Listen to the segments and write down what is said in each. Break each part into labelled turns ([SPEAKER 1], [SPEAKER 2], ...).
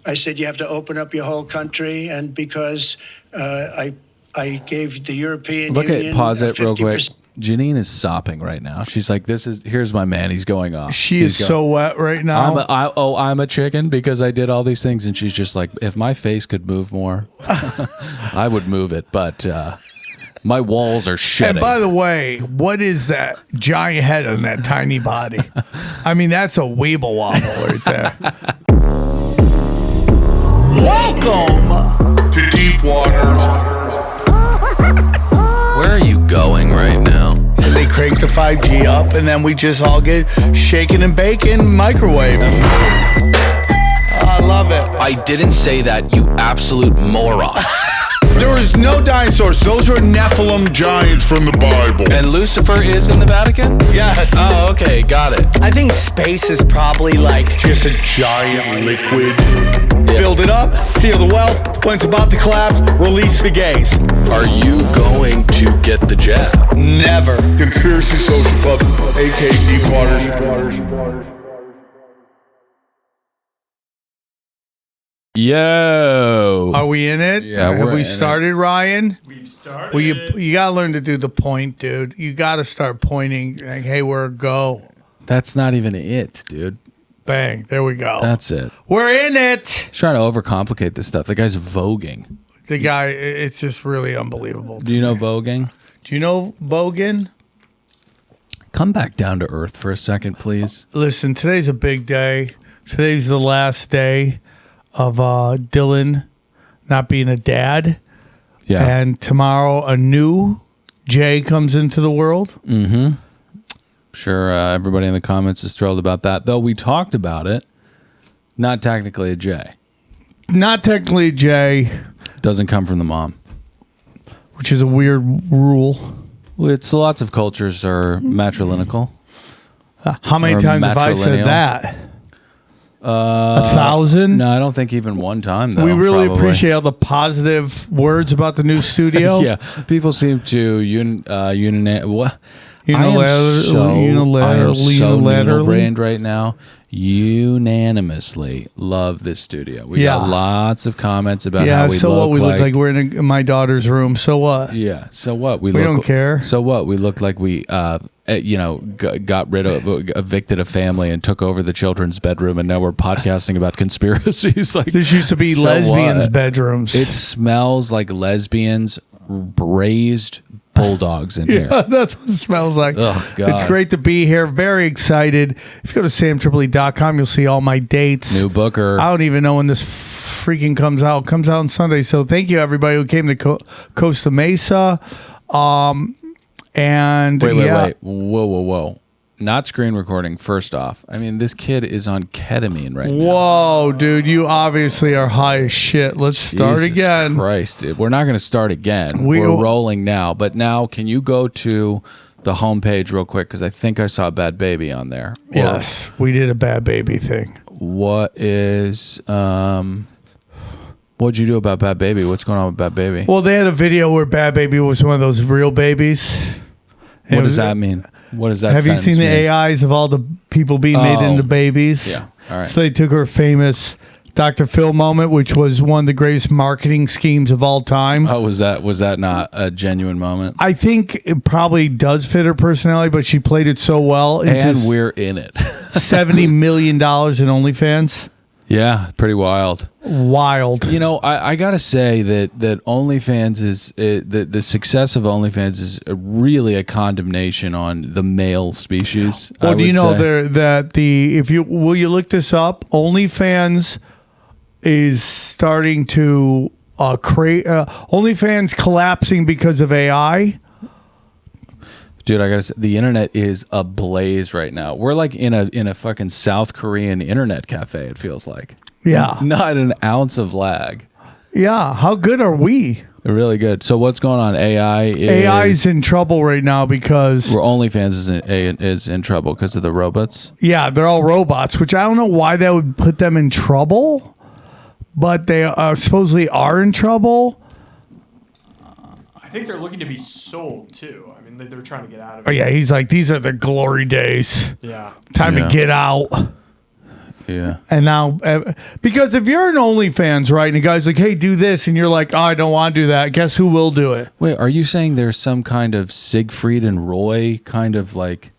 [SPEAKER 1] I said, you have to open up your whole country. And because I gave the European Union...
[SPEAKER 2] Pause it real quick. Janine is sopping right now. She's like, here's my man. He's going off.
[SPEAKER 3] He's so wet right now.
[SPEAKER 2] I'm a chicken because I did all these things. And she's just like, if my face could move more, I would move it. But my walls are shedding.
[SPEAKER 3] And by the way, what is that giant head on that tiny body? I mean, that's a weeble wobble right there.
[SPEAKER 4] Welcome to Deep Waters.
[SPEAKER 5] Where are you going right now?
[SPEAKER 4] So they crank the 5G up, and then we just all get shaken and bacon microwave. I love it.
[SPEAKER 5] I didn't say that, you absolute moron.
[SPEAKER 4] There was no dinosaurs. Those were Nephilim giants from the Bible.
[SPEAKER 5] And Lucifer is in the Vatican?
[SPEAKER 4] Yes.
[SPEAKER 5] Oh, okay, got it.
[SPEAKER 4] I think space is probably like just a giant liquid.
[SPEAKER 5] Yeah.
[SPEAKER 4] Build it up, seal the well. When it's about to collapse, release the gays.
[SPEAKER 5] Are you going to get the jab?
[SPEAKER 4] Never. Conspiracy Social Club, aka Deep Waters.
[SPEAKER 2] Yo.
[SPEAKER 3] Are we in it?
[SPEAKER 2] Yeah,
[SPEAKER 3] Have
[SPEAKER 2] we're
[SPEAKER 3] we
[SPEAKER 2] in
[SPEAKER 3] started, Ryan?
[SPEAKER 6] We've started.
[SPEAKER 3] Well, you got to learn to do the point, dude. You got to start pointing like, hey, we're a go.
[SPEAKER 2] That's not even it, dude.
[SPEAKER 3] Bang. There we go.
[SPEAKER 2] That's it.
[SPEAKER 3] We're in it.
[SPEAKER 2] He's trying to overcomplicate this stuff. The guy's voguing.
[SPEAKER 3] The guy, it's just really unbelievable.
[SPEAKER 2] Do you know voguing?
[SPEAKER 3] Do you know Bogan?
[SPEAKER 2] Come back down to earth for a second, please.
[SPEAKER 3] Listen, today's a big day. Today's the last day of Dylan not being a dad.
[SPEAKER 2] Yeah.
[SPEAKER 3] And tomorrow a new Jay comes into the world.
[SPEAKER 2] Mm-hmm. Sure, everybody in the comments is thrilled about that. Though we talked about it, not technically a J.
[SPEAKER 3] Not technically a J.
[SPEAKER 2] Doesn't come from the mom.
[SPEAKER 3] Which is a weird rule.
[SPEAKER 2] It's lots of cultures are matrilineal.
[SPEAKER 3] How many
[SPEAKER 2] Or
[SPEAKER 3] times have I said
[SPEAKER 2] matrilineal.
[SPEAKER 3] that? 1,000?
[SPEAKER 2] No, I don't think even one time, though.
[SPEAKER 3] We really
[SPEAKER 2] probably.
[SPEAKER 3] appreciate all the positive words about the new studio.
[SPEAKER 2] Yeah, people seem to what? I am
[SPEAKER 3] Unilaterally.
[SPEAKER 2] so needle-brained right now. Unanimously love this studio. We got lots of comments about how we
[SPEAKER 3] so
[SPEAKER 2] look
[SPEAKER 3] what? We
[SPEAKER 2] like.
[SPEAKER 3] look like we're in my daughter's room. So what?
[SPEAKER 2] Yeah. So what? We
[SPEAKER 3] don't care.
[SPEAKER 2] So what? We look like we, got rid of, evicted a family and took over the children's bedroom, and now we're podcasting about conspiracies. Like
[SPEAKER 3] this used to be
[SPEAKER 2] so
[SPEAKER 3] lesbians'
[SPEAKER 2] what?
[SPEAKER 3] bedrooms.
[SPEAKER 2] It smells like lesbians braised bulldogs in here.
[SPEAKER 3] That's what it smells like.
[SPEAKER 2] Oh, God.
[SPEAKER 3] It's great to be here. Very excited. If you go to samtripoli.com, you'll see all my dates.
[SPEAKER 2] New booker.
[SPEAKER 3] I don't even know when this freaking comes out. It comes out on Sunday. So thank you, everybody who came to Costa Mesa. And
[SPEAKER 2] wait. Whoa. Not screen recording, first off. I mean, this kid is on ketamine right now.
[SPEAKER 3] Whoa, dude. You obviously are high as shit. Let's start
[SPEAKER 2] Jesus
[SPEAKER 3] again.
[SPEAKER 2] Christ, dude. We're not going to start again. We're rolling now. But now, can you go to the homepage real quick? Because I think I saw Bad Baby on there.
[SPEAKER 3] Yes, we did a Bad Baby thing.
[SPEAKER 2] What is... what'd you do about Bad Baby? What's going on with Bad Baby?
[SPEAKER 3] Well, they had a video where Bad Baby was one of those real babies.
[SPEAKER 2] What does that mean? What does that
[SPEAKER 3] Have you seen the
[SPEAKER 2] mean?
[SPEAKER 3] AIs of all the people being made into babies?
[SPEAKER 2] Yeah. All right.
[SPEAKER 3] So they took her famous Dr. Phil moment, which was one of the greatest marketing schemes of all time.
[SPEAKER 2] Oh, was that not a genuine moment?
[SPEAKER 3] I think it probably does fit her personality, but she played it so well.
[SPEAKER 2] And we're in it.
[SPEAKER 3] $70 million in OnlyFans.
[SPEAKER 2] Yeah, pretty wild.
[SPEAKER 3] Wild.
[SPEAKER 2] You know, I gotta say that OnlyFans is the success of OnlyFans is really a condemnation on the male species.
[SPEAKER 3] Well, do you know will you look this up? OnlyFans is starting to create OnlyFans collapsing because of AI.
[SPEAKER 2] Dude, I gotta say, the internet is ablaze right now. We're like in a fucking South Korean internet cafe, it feels like.
[SPEAKER 3] Yeah.
[SPEAKER 2] Not an ounce of lag.
[SPEAKER 3] Yeah. How good are we?
[SPEAKER 2] They're really good. So what's going on?
[SPEAKER 3] AI's in trouble right now because...
[SPEAKER 2] Where OnlyFans is in trouble because of the robots?
[SPEAKER 3] Yeah, they're all robots, which I don't know why that would put them in trouble, but they supposedly are in trouble.
[SPEAKER 6] I think they're looking to be sold, too. I mean, they're trying to get out of it.
[SPEAKER 3] Oh, yeah, he's like, these are the glory days.
[SPEAKER 6] Yeah.
[SPEAKER 3] Time to get out.
[SPEAKER 2] Yeah.
[SPEAKER 3] And now, because if you're an OnlyFans, right, and the guy's like, hey, do this, and you're like, oh, I don't want to do that, guess who will do it?
[SPEAKER 2] Wait, are you saying there's some kind of Siegfried and Roy kind of like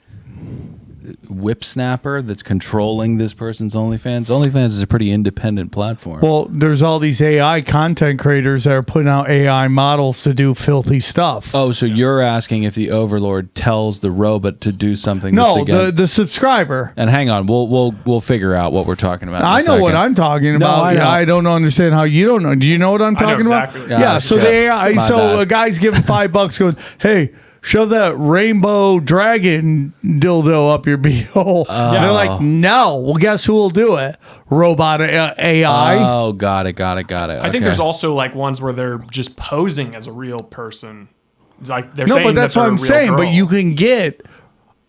[SPEAKER 2] whip snapper that's controlling this person's OnlyFans? OnlyFans is a pretty independent platform.
[SPEAKER 3] Well, there's all these AI content creators that are putting out AI models to do filthy stuff.
[SPEAKER 2] Oh, so you're asking if the overlord tells the robot to do something?
[SPEAKER 3] No,
[SPEAKER 2] that's
[SPEAKER 3] the subscriber.
[SPEAKER 2] And hang on, we'll figure out what we're talking about. In a
[SPEAKER 3] I know what
[SPEAKER 2] second.
[SPEAKER 3] I'm talking
[SPEAKER 2] No,
[SPEAKER 3] about.
[SPEAKER 2] I know.
[SPEAKER 3] I don't understand how you don't know. Do you know what I'm
[SPEAKER 6] I know
[SPEAKER 3] talking about?
[SPEAKER 6] exactly.
[SPEAKER 3] Yeah. So the AI.
[SPEAKER 2] My
[SPEAKER 3] So
[SPEAKER 2] bad.
[SPEAKER 3] a guy's giving $5, going, "Hey, shove that rainbow dragon dildo up your beehole." They're like, "No." Well, guess who will do it? Robot AI.
[SPEAKER 2] Oh, got it.
[SPEAKER 6] I think there's also like ones where they're just posing as a real person. It's like they're
[SPEAKER 3] No,
[SPEAKER 6] saying
[SPEAKER 3] but that's
[SPEAKER 6] that
[SPEAKER 3] what
[SPEAKER 6] they're
[SPEAKER 3] I'm
[SPEAKER 6] a real
[SPEAKER 3] saying.
[SPEAKER 6] girl.
[SPEAKER 3] But you can get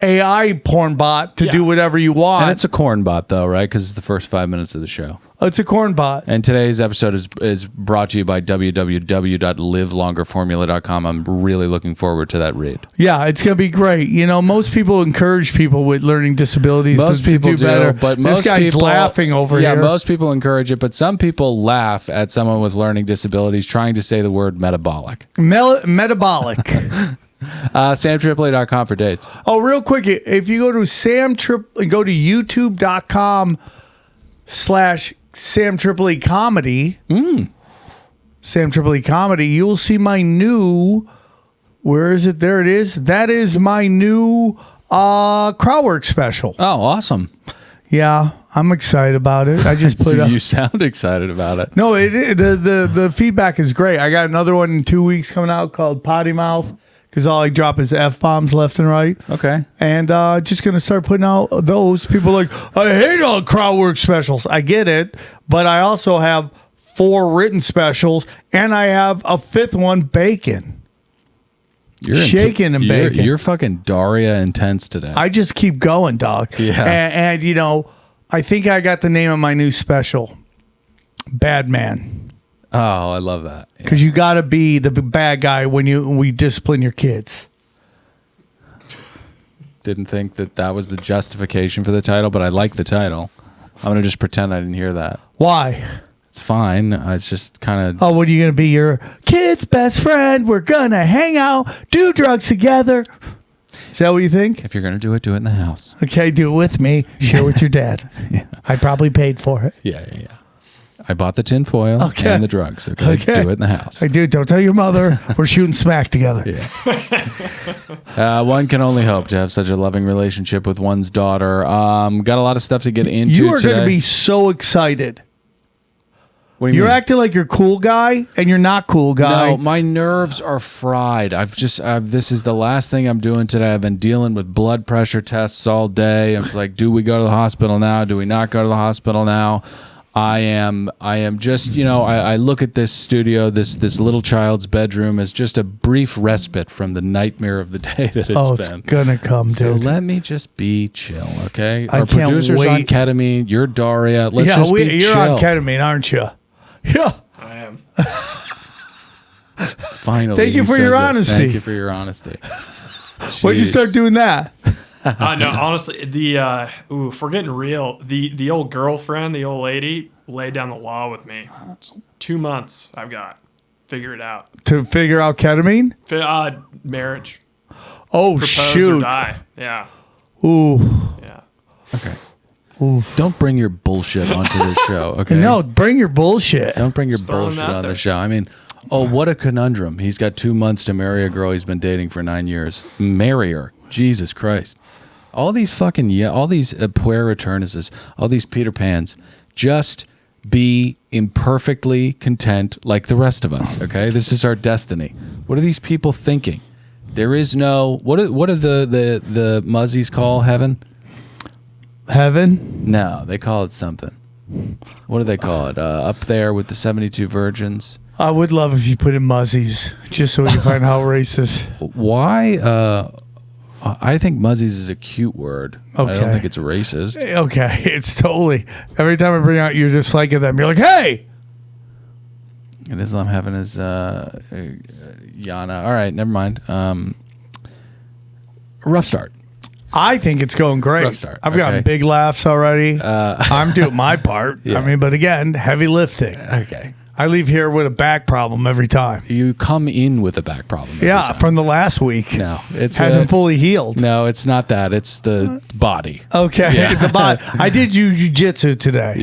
[SPEAKER 3] AI porn bot to
[SPEAKER 6] Yeah.
[SPEAKER 3] do whatever you want.
[SPEAKER 2] And it's a corn bot, though, right? Because it's the first 5 minutes of the show.
[SPEAKER 3] It's a corn bot.
[SPEAKER 2] And today's episode is brought to you by www.livelongerformula.com. I'm really looking forward to that read.
[SPEAKER 3] Yeah, it's gonna be great. You know, most people encourage people with learning disabilities
[SPEAKER 2] Most
[SPEAKER 3] to
[SPEAKER 2] people
[SPEAKER 3] do
[SPEAKER 2] do,
[SPEAKER 3] better.
[SPEAKER 2] but
[SPEAKER 3] this
[SPEAKER 2] most
[SPEAKER 3] guy's
[SPEAKER 2] people
[SPEAKER 3] laughing over
[SPEAKER 2] yeah,
[SPEAKER 3] here.
[SPEAKER 2] most people encourage it, but some people laugh at someone with learning disabilities trying to say the word metabolic.
[SPEAKER 3] Metabolic.
[SPEAKER 2] SamTripoli.com for dates.
[SPEAKER 3] Oh, real quick, if you go to go to youtube.com/Sam Tripoli Comedy, Sam Tripoli Comedy, you'll see my new, where is it? There it is. That is my new crowd work special.
[SPEAKER 2] Oh, awesome.
[SPEAKER 3] Yeah, I'm excited about it. I just put
[SPEAKER 2] So
[SPEAKER 3] up.
[SPEAKER 2] you sound excited about it.
[SPEAKER 3] No, the feedback is great. I got another one in 2 weeks coming out called Potty Mouth, because all I drop is F-bombs left and right.
[SPEAKER 2] Okay.
[SPEAKER 3] And just going to start putting out those. People are like, I hate all crowd work specials. I get it. But I also have 4 written specials, and I have a 5th one, bacon.
[SPEAKER 2] You're
[SPEAKER 3] Shaking and bacon.
[SPEAKER 2] You're fucking Daria intense today.
[SPEAKER 3] I just keep going, dog.
[SPEAKER 2] Yeah.
[SPEAKER 3] And you know, I think I got the name of my new special, Bad Man.
[SPEAKER 2] Oh, I love that. Yeah.
[SPEAKER 3] Because you got to be the bad guy when we discipline your kids.
[SPEAKER 2] Didn't think that was the justification for the title, but I like the title. I'm going to just pretend I didn't hear that.
[SPEAKER 3] Why?
[SPEAKER 2] It's fine. It's just kind of...
[SPEAKER 3] Oh, what are you going to be? Your kid's best friend? We're going to hang out, do drugs together. Is that what you think?
[SPEAKER 2] If you're going to do it in the house.
[SPEAKER 3] Okay, do it with me. Share with your dad.
[SPEAKER 2] Yeah.
[SPEAKER 3] I probably paid for it.
[SPEAKER 2] Yeah. I bought the tin foil
[SPEAKER 3] Okay.
[SPEAKER 2] and the drugs. Okay? Do it in the house.
[SPEAKER 3] I do. Don't tell your mother. We're shooting smack together.
[SPEAKER 2] Yeah. One can only hope to have such a loving relationship with one's daughter. Got a lot of stuff to get into
[SPEAKER 3] You are
[SPEAKER 2] today.
[SPEAKER 3] going to be so excited.
[SPEAKER 2] What do you
[SPEAKER 3] You're
[SPEAKER 2] mean?
[SPEAKER 3] acting like you're cool guy, and you're not cool guy.
[SPEAKER 2] No, my nerves are fried. This is the last thing I'm doing today. I've been dealing with blood pressure tests all day. It's like, do we go to the hospital now? Do we not go to the hospital now? I am just, I look at this studio, this little child's bedroom as just a brief respite from the nightmare of the day that it's
[SPEAKER 3] it's
[SPEAKER 2] been.
[SPEAKER 3] gonna come, dude.
[SPEAKER 2] So let me just be chill, okay?
[SPEAKER 3] I
[SPEAKER 2] Our
[SPEAKER 3] can't
[SPEAKER 2] producer's on
[SPEAKER 3] wait.
[SPEAKER 2] ketamine. You're Daria. Let's just be
[SPEAKER 3] you're
[SPEAKER 2] chill.
[SPEAKER 3] on ketamine, aren't you? Yeah.
[SPEAKER 6] I am.
[SPEAKER 2] Finally,
[SPEAKER 3] Thank you for
[SPEAKER 2] said
[SPEAKER 3] your
[SPEAKER 2] that.
[SPEAKER 3] honesty.
[SPEAKER 2] Thank you for your honesty.
[SPEAKER 3] When'd you
[SPEAKER 2] Jeez.
[SPEAKER 3] start doing that?
[SPEAKER 6] No, honestly, if we're getting real, the old girlfriend, the old lady, laid down the law with me. 2 months I've got. Figure it out.
[SPEAKER 3] To figure out ketamine?
[SPEAKER 6] Marriage.
[SPEAKER 3] Oh,
[SPEAKER 6] Propose or
[SPEAKER 3] shoot.
[SPEAKER 6] die. Yeah.
[SPEAKER 3] Ooh.
[SPEAKER 6] Yeah.
[SPEAKER 2] Okay. Don't bring your bullshit onto this show, okay?
[SPEAKER 3] No, bring your bullshit.
[SPEAKER 2] Don't bring your
[SPEAKER 6] Just throwing
[SPEAKER 2] bullshit
[SPEAKER 6] it out
[SPEAKER 2] on the
[SPEAKER 6] there.
[SPEAKER 2] show. I mean, what a conundrum. He's got 2 months to marry a girl he's been dating for 9 years. Marry her. Jesus Christ. All these fucking, all these puer aeternuses, all these Peter Pans, just be imperfectly content like the rest of us, okay? This is our destiny. What are these people thinking? There is no, what do the muzzies call heaven?
[SPEAKER 3] Heaven?
[SPEAKER 2] No, they call it something. What do they call it? Up there with the 72 virgins.
[SPEAKER 3] I would love if you put in muzzies, just so we can find how racist.
[SPEAKER 2] Why? I think muzzies is a cute word. I
[SPEAKER 3] Okay.
[SPEAKER 2] don't think it's racist.
[SPEAKER 3] Okay, it's totally. Every time I bring out you're just like them, you're like, hey!
[SPEAKER 2] And Islam heaven is Yana. All right, never mind. Rough start.
[SPEAKER 3] I think it's going great.
[SPEAKER 2] Rough start.
[SPEAKER 3] I've gotten
[SPEAKER 2] Okay.
[SPEAKER 3] big laughs already. I'm doing my part.
[SPEAKER 2] Yeah.
[SPEAKER 3] I mean, but again, heavy lifting.
[SPEAKER 2] Okay.
[SPEAKER 3] I leave here with a back problem every time.
[SPEAKER 2] You come in with a back problem. every
[SPEAKER 3] Yeah,
[SPEAKER 2] time.
[SPEAKER 3] from the last week.
[SPEAKER 2] No, it's
[SPEAKER 3] Hasn't fully healed.
[SPEAKER 2] No, it's not that. It's the body.
[SPEAKER 3] Okay.
[SPEAKER 2] Yeah.
[SPEAKER 3] The bot. I did jujitsu today.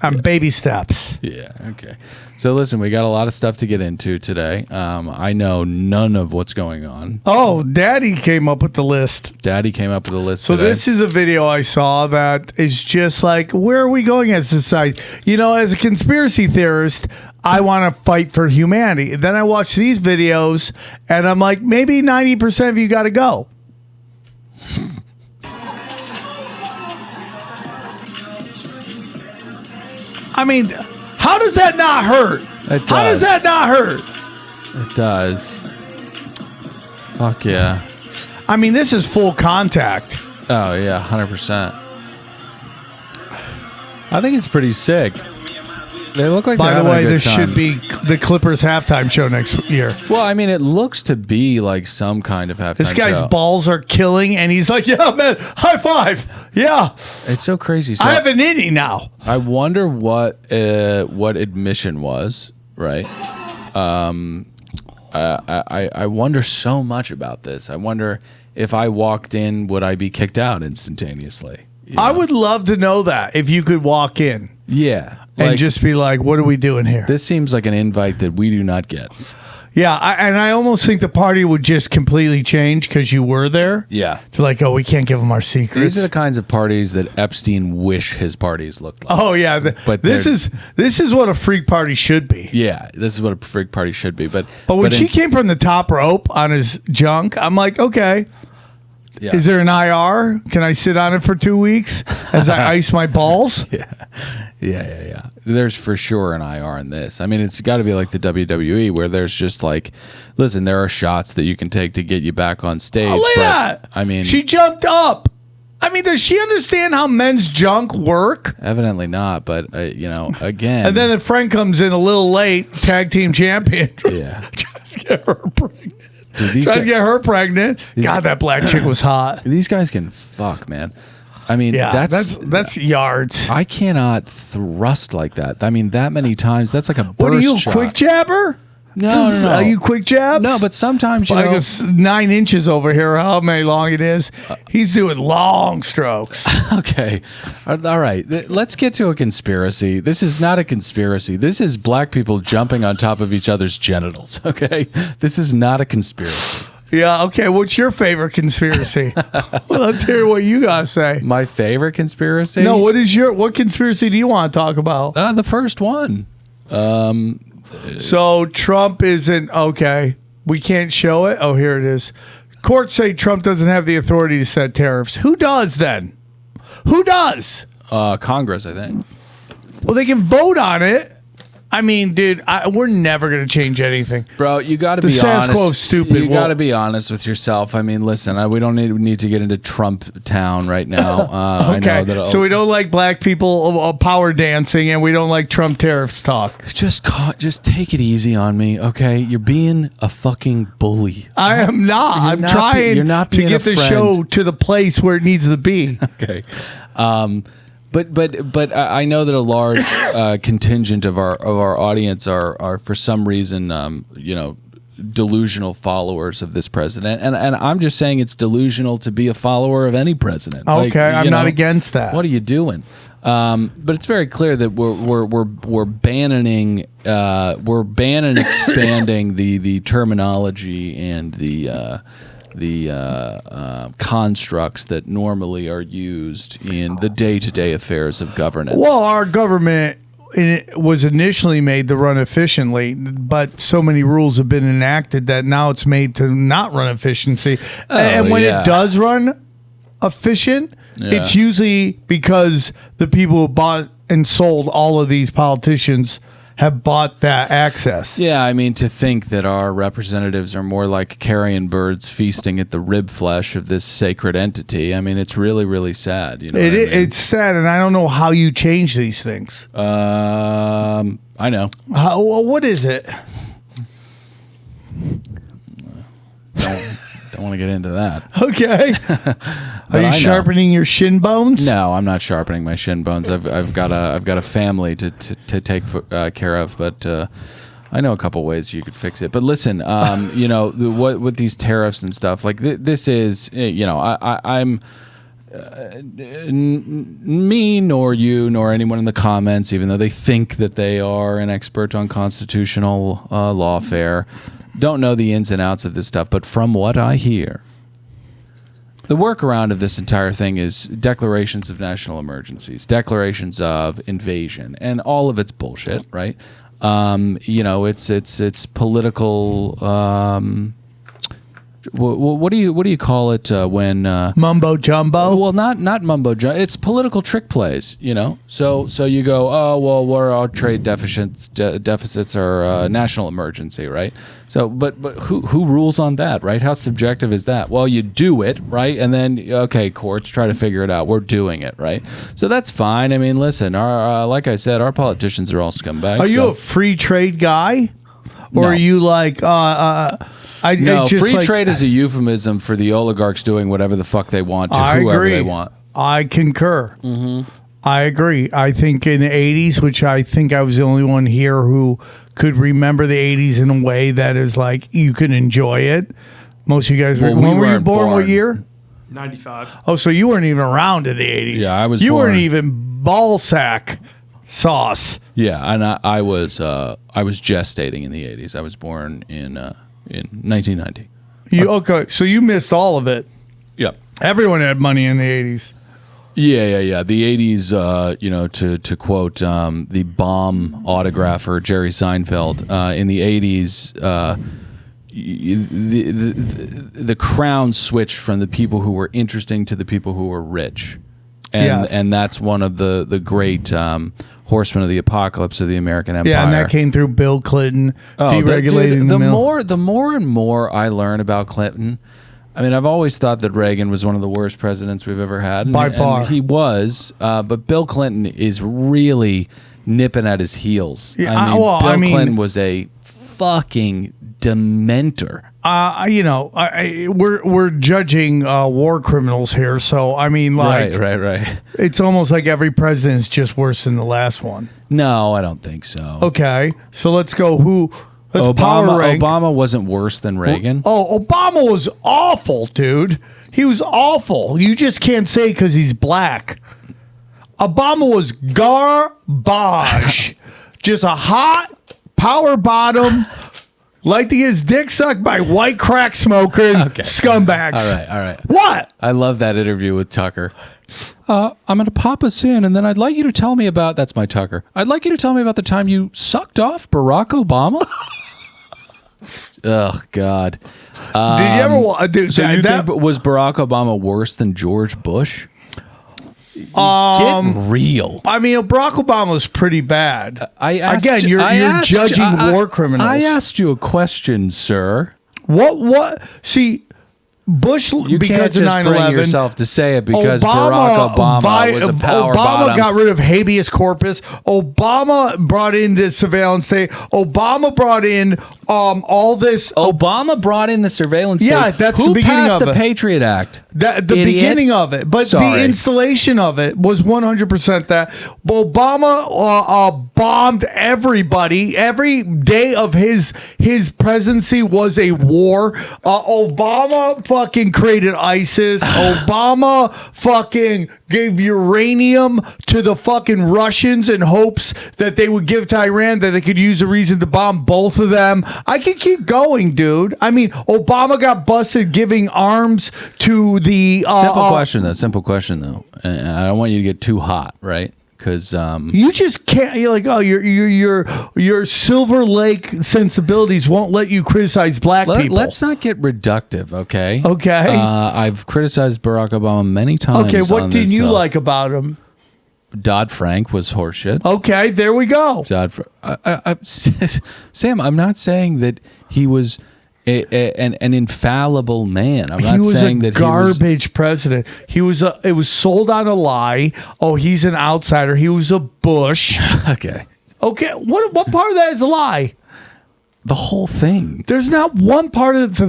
[SPEAKER 2] Yeah.
[SPEAKER 3] Baby steps.
[SPEAKER 2] Yeah. Okay. So listen, we got a lot of stuff to get into today. I know none of what's going on.
[SPEAKER 3] Oh, Daddy came up with the list.
[SPEAKER 2] Daddy came up with a list.
[SPEAKER 3] So
[SPEAKER 2] today.
[SPEAKER 3] this is a video I saw that is just like, where are we going as a society? You know, as a conspiracy theorist, I want to fight for humanity. Then I watch these videos and I'm like, maybe 90% of you got to go. I mean, how does that not hurt?
[SPEAKER 2] It
[SPEAKER 3] How does
[SPEAKER 2] does.
[SPEAKER 3] that not hurt?
[SPEAKER 2] It does. Fuck yeah.
[SPEAKER 3] I mean, this is full contact.
[SPEAKER 2] Oh yeah, 100%. I think it's pretty sick. They look like.
[SPEAKER 3] By
[SPEAKER 2] they're
[SPEAKER 3] the
[SPEAKER 2] having a
[SPEAKER 3] way,
[SPEAKER 2] good
[SPEAKER 3] this
[SPEAKER 2] time.
[SPEAKER 3] should be the Clippers halftime show next year.
[SPEAKER 2] Well, I mean, it looks to be like some kind of halftime
[SPEAKER 3] This guy's
[SPEAKER 2] show.
[SPEAKER 3] balls are killing, and he's like, "Yeah, man, high five, yeah."
[SPEAKER 2] It's so crazy. So
[SPEAKER 3] I have an innie now.
[SPEAKER 2] I wonder what admission was, right? I wonder so much about this. I wonder if I walked in, would I be kicked out instantaneously? You
[SPEAKER 3] I
[SPEAKER 2] know?
[SPEAKER 3] would love to know that if you could walk in
[SPEAKER 2] Yeah.
[SPEAKER 3] and
[SPEAKER 2] Like,
[SPEAKER 3] just be like, "What are we doing here?"
[SPEAKER 2] this seems like an invite that we do not get.
[SPEAKER 3] Yeah, and I almost think the party would just completely change because you were there.
[SPEAKER 2] Yeah.
[SPEAKER 3] It's like, oh, we can't give them our secrets.
[SPEAKER 2] These are the kinds of parties that Epstein wish his parties looked like.
[SPEAKER 3] Oh yeah,
[SPEAKER 2] But
[SPEAKER 3] this
[SPEAKER 2] they're-
[SPEAKER 3] is what a freak party should be.
[SPEAKER 2] Yeah, this is what a freak party should be. But
[SPEAKER 3] When she
[SPEAKER 2] in-
[SPEAKER 3] came from the top rope on his junk, I'm like, okay.
[SPEAKER 2] yeah.
[SPEAKER 3] Is there an IR? Can I sit on it for 2 weeks as I ice my balls?
[SPEAKER 2] Yeah. There's for sure an IR in this. I mean, it's got to be like the WWE where there's just like, listen, there are shots that you can take to get you back on stage.
[SPEAKER 3] Oh, look
[SPEAKER 2] but,
[SPEAKER 3] at that.
[SPEAKER 2] I mean,
[SPEAKER 3] she jumped up. I mean, does she understand how men's junk work?
[SPEAKER 2] evidently not. But again,
[SPEAKER 3] And then a friend comes in a little late, tag team champion.
[SPEAKER 2] yeah,
[SPEAKER 3] Tries to get her pregnant.
[SPEAKER 2] Dude, these
[SPEAKER 3] Tries to
[SPEAKER 2] guys,
[SPEAKER 3] get her pregnant. God, that black chick was hot.
[SPEAKER 2] these guys can fuck, man. I mean,
[SPEAKER 3] Yeah, that's yards.
[SPEAKER 2] I cannot thrust like that. I mean, that many times. That's like a burst
[SPEAKER 3] What are you,
[SPEAKER 2] shot.
[SPEAKER 3] quick jabber?
[SPEAKER 2] No.
[SPEAKER 3] Are you quick jabs?
[SPEAKER 2] No, but sometimes you
[SPEAKER 3] Like
[SPEAKER 2] know.
[SPEAKER 3] it's 9 inches over here, how many long it is. He's doing long strokes.
[SPEAKER 2] Okay. All right. Let's get to a conspiracy. This is not a conspiracy. This is black people jumping on top of each other's genitals. Okay. This is not a conspiracy.
[SPEAKER 3] Yeah, okay. What's your favorite conspiracy? Well, let's hear what you guys say.
[SPEAKER 2] My favorite conspiracy?
[SPEAKER 3] No, what conspiracy do you want to talk about?
[SPEAKER 2] The first one.
[SPEAKER 3] So Trump isn't okay. We can't show it. Oh, here it is. Courts say Trump doesn't have the authority to set tariffs. Who does then? Who does?
[SPEAKER 2] Congress, I think.
[SPEAKER 3] Well, they can vote on it. I mean, dude, we're never going to change anything.
[SPEAKER 2] Bro, you got to
[SPEAKER 3] The
[SPEAKER 2] be
[SPEAKER 3] status
[SPEAKER 2] honest.
[SPEAKER 3] quo is stupid.
[SPEAKER 2] You
[SPEAKER 3] Well-
[SPEAKER 2] got to be honest with yourself. I mean, listen, we don't need to get into Trump town right now. I know
[SPEAKER 3] Okay,
[SPEAKER 2] that
[SPEAKER 3] so we don't like black people power dancing, and we don't like Trump tariffs talk.
[SPEAKER 2] just take it easy on me, okay? You're being a fucking bully.
[SPEAKER 3] I am not. I'm
[SPEAKER 2] not
[SPEAKER 3] trying
[SPEAKER 2] you're not
[SPEAKER 3] to
[SPEAKER 2] being
[SPEAKER 3] get
[SPEAKER 2] a
[SPEAKER 3] the
[SPEAKER 2] friend.
[SPEAKER 3] show to the place where it needs to be.
[SPEAKER 2] Okay. But I know that a large contingent of our audience are for some reason delusional followers of this president, and I'm just saying it's delusional to be a follower of any president.
[SPEAKER 3] Okay, I'm not against that.
[SPEAKER 2] What are you doing? But it's very clear that we're banning expanding the terminology and the constructs that normally are used in the day-to-day affairs of governance.
[SPEAKER 3] Well, our government was initially made to run efficiently, but so many rules have been enacted that now it's made to not run efficiency. And when
[SPEAKER 2] yeah.
[SPEAKER 3] it does run efficient, it's usually because the people who bought and sold all of these politicians have bought that access.
[SPEAKER 2] Yeah, I mean, to think that our representatives are more like carrion birds feasting at the rib flesh of this sacred entity. I mean, it's really, really sad. You know,
[SPEAKER 3] It's sad, and I don't know how you change these things.
[SPEAKER 2] I know.
[SPEAKER 3] What is it?
[SPEAKER 2] Don't don't want to get into that.
[SPEAKER 3] Okay. Are you
[SPEAKER 2] I know.
[SPEAKER 3] sharpening your shin bones?
[SPEAKER 2] No, I'm not sharpening my shin bones. I've got a family to take care of, but I know a couple ways you could fix it. But listen, you know, what with these tariffs and stuff, like this is, you know, I'm me nor you nor anyone in the comments, even though they think that they are an expert on constitutional lawfare, don't know the ins and outs of this stuff. But from what I hear, the workaround of this entire thing is declarations of national emergencies, declarations of invasion, and all of it's bullshit, right? You know, it's political. What do you call it when
[SPEAKER 3] Mumbo jumbo?
[SPEAKER 2] well, not mumbo jumbo. It's political trick plays, you know. So you go, oh well, our trade deficits are national emergency, right? So, but who rules on that, right? How subjective is that? Well, you do it, right, and then okay, courts try to figure it out. We're doing it, right? So that's fine. I mean, listen, our like I said, our politicians are all scumbags.
[SPEAKER 3] Are you a free trade guy, or
[SPEAKER 2] No.
[SPEAKER 3] are you like
[SPEAKER 2] No, free trade is a euphemism for the oligarchs doing whatever the fuck they want to whoever they want.
[SPEAKER 3] I concur. I agree. I think in the 80s, which I think I was the only one here who could remember the 80s in a way that is like you can enjoy it. Most of you guys were.
[SPEAKER 2] Well, we
[SPEAKER 3] when were you
[SPEAKER 2] weren't
[SPEAKER 3] born? What
[SPEAKER 2] born.
[SPEAKER 3] year?
[SPEAKER 6] 95.
[SPEAKER 3] Oh, so you weren't even around in the 80s.
[SPEAKER 2] Yeah, I was
[SPEAKER 3] You
[SPEAKER 2] born.
[SPEAKER 3] weren't even ball sack sauce.
[SPEAKER 2] Yeah, and I was gestating in the 80s. I was born in 1990.
[SPEAKER 3] Okay, so you missed all of it.
[SPEAKER 2] Yep.
[SPEAKER 3] Everyone had money in the 80s.
[SPEAKER 2] Yeah. The 80s, you know, to quote the bomb autographer Jerry Seinfeld, in the 80s, the crown switched from the people who were interesting to the people who were rich, and
[SPEAKER 3] Yes.
[SPEAKER 2] and that's one of the great horsemen of the apocalypse of the American Empire.
[SPEAKER 3] Yeah, and that came through Bill Clinton
[SPEAKER 2] Oh,
[SPEAKER 3] deregulating
[SPEAKER 2] dude,
[SPEAKER 3] the mill.
[SPEAKER 2] more and more I learn about Clinton. I mean, I've always thought that Reagan was one of the worst presidents we've ever had. And,
[SPEAKER 3] By far.
[SPEAKER 2] and he was. But Bill Clinton is really nipping at his heels.
[SPEAKER 3] Yeah,
[SPEAKER 2] I mean, Bill Clinton was a fucking dementor.
[SPEAKER 3] You know, we're judging war criminals here, so I mean, like,
[SPEAKER 2] Right.
[SPEAKER 3] it's almost like every president is just worse than the last one.
[SPEAKER 2] No, I don't think so.
[SPEAKER 3] Okay, so let's go. Let's power rank.
[SPEAKER 2] Obama wasn't worse than Reagan.
[SPEAKER 3] Oh, Obama was awful, dude. He was awful. You just can't say because he's black. Obama was garbage. Just a hot power bottom. Like to get his dick sucked by white crack smoking scumbags.
[SPEAKER 2] All right.
[SPEAKER 3] What?
[SPEAKER 2] I love that interview with Tucker. I'm going to pop us in, and then I'd like you to tell me about... That's my Tucker. I'd like you to tell me about the time you sucked off Barack Obama. Oh, God.
[SPEAKER 3] Did you ever... Dude,
[SPEAKER 2] So you
[SPEAKER 3] that,
[SPEAKER 2] think, was Barack Obama worse than George Bush? Get real.
[SPEAKER 3] I mean, Barack Obama was pretty bad. Again, you're
[SPEAKER 2] asked
[SPEAKER 3] judging
[SPEAKER 2] you-
[SPEAKER 3] war criminals.
[SPEAKER 2] I asked you a question, sir.
[SPEAKER 3] What? See, Bush,
[SPEAKER 2] You
[SPEAKER 3] because
[SPEAKER 2] can't
[SPEAKER 3] of
[SPEAKER 2] just bring
[SPEAKER 3] 9/11,
[SPEAKER 2] yourself to say it because Barack Obama was a power bottom.
[SPEAKER 3] got rid of habeas corpus. Obama brought in this surveillance state. Obama brought in all this.
[SPEAKER 2] Obama brought in the surveillance
[SPEAKER 3] Yeah,
[SPEAKER 2] state.
[SPEAKER 3] that's
[SPEAKER 2] Who
[SPEAKER 3] the beginning
[SPEAKER 2] passed
[SPEAKER 3] of
[SPEAKER 2] the
[SPEAKER 3] it.
[SPEAKER 2] Patriot Act?
[SPEAKER 3] The
[SPEAKER 2] Idiot.
[SPEAKER 3] beginning of it, but
[SPEAKER 2] Sorry.
[SPEAKER 3] the installation of it was 100% that. Obama bombed everybody. Every day of his presidency was a war. Obama fucking created ISIS. Obama fucking gave uranium to the fucking Russians in hopes that they would give to Iran, that they could use a reason to bomb both of them. I could keep going, dude. I mean, Obama got busted giving arms to the
[SPEAKER 2] Simple question though. And I don't want you to get too hot, right? Because
[SPEAKER 3] you just can't. You're like, oh, your Silver Lake sensibilities won't let you criticize black people.
[SPEAKER 2] let's not get reductive, okay?
[SPEAKER 3] Okay.
[SPEAKER 2] I've criticized Barack Obama many times.
[SPEAKER 3] Okay, what
[SPEAKER 2] on
[SPEAKER 3] didn't
[SPEAKER 2] this
[SPEAKER 3] you
[SPEAKER 2] stuff.
[SPEAKER 3] like about him?
[SPEAKER 2] Dodd-Frank was horseshit.
[SPEAKER 3] Okay, there we go.
[SPEAKER 2] Sam, I'm not saying that he was an infallible man. I'm
[SPEAKER 3] He
[SPEAKER 2] not
[SPEAKER 3] was
[SPEAKER 2] saying
[SPEAKER 3] a
[SPEAKER 2] that he was
[SPEAKER 3] garbage president. It was sold on a lie. Oh, he's an outsider. He was a Bush.
[SPEAKER 2] okay.
[SPEAKER 3] Okay, what part of that is a lie?
[SPEAKER 2] the whole thing.
[SPEAKER 3] There's not one part of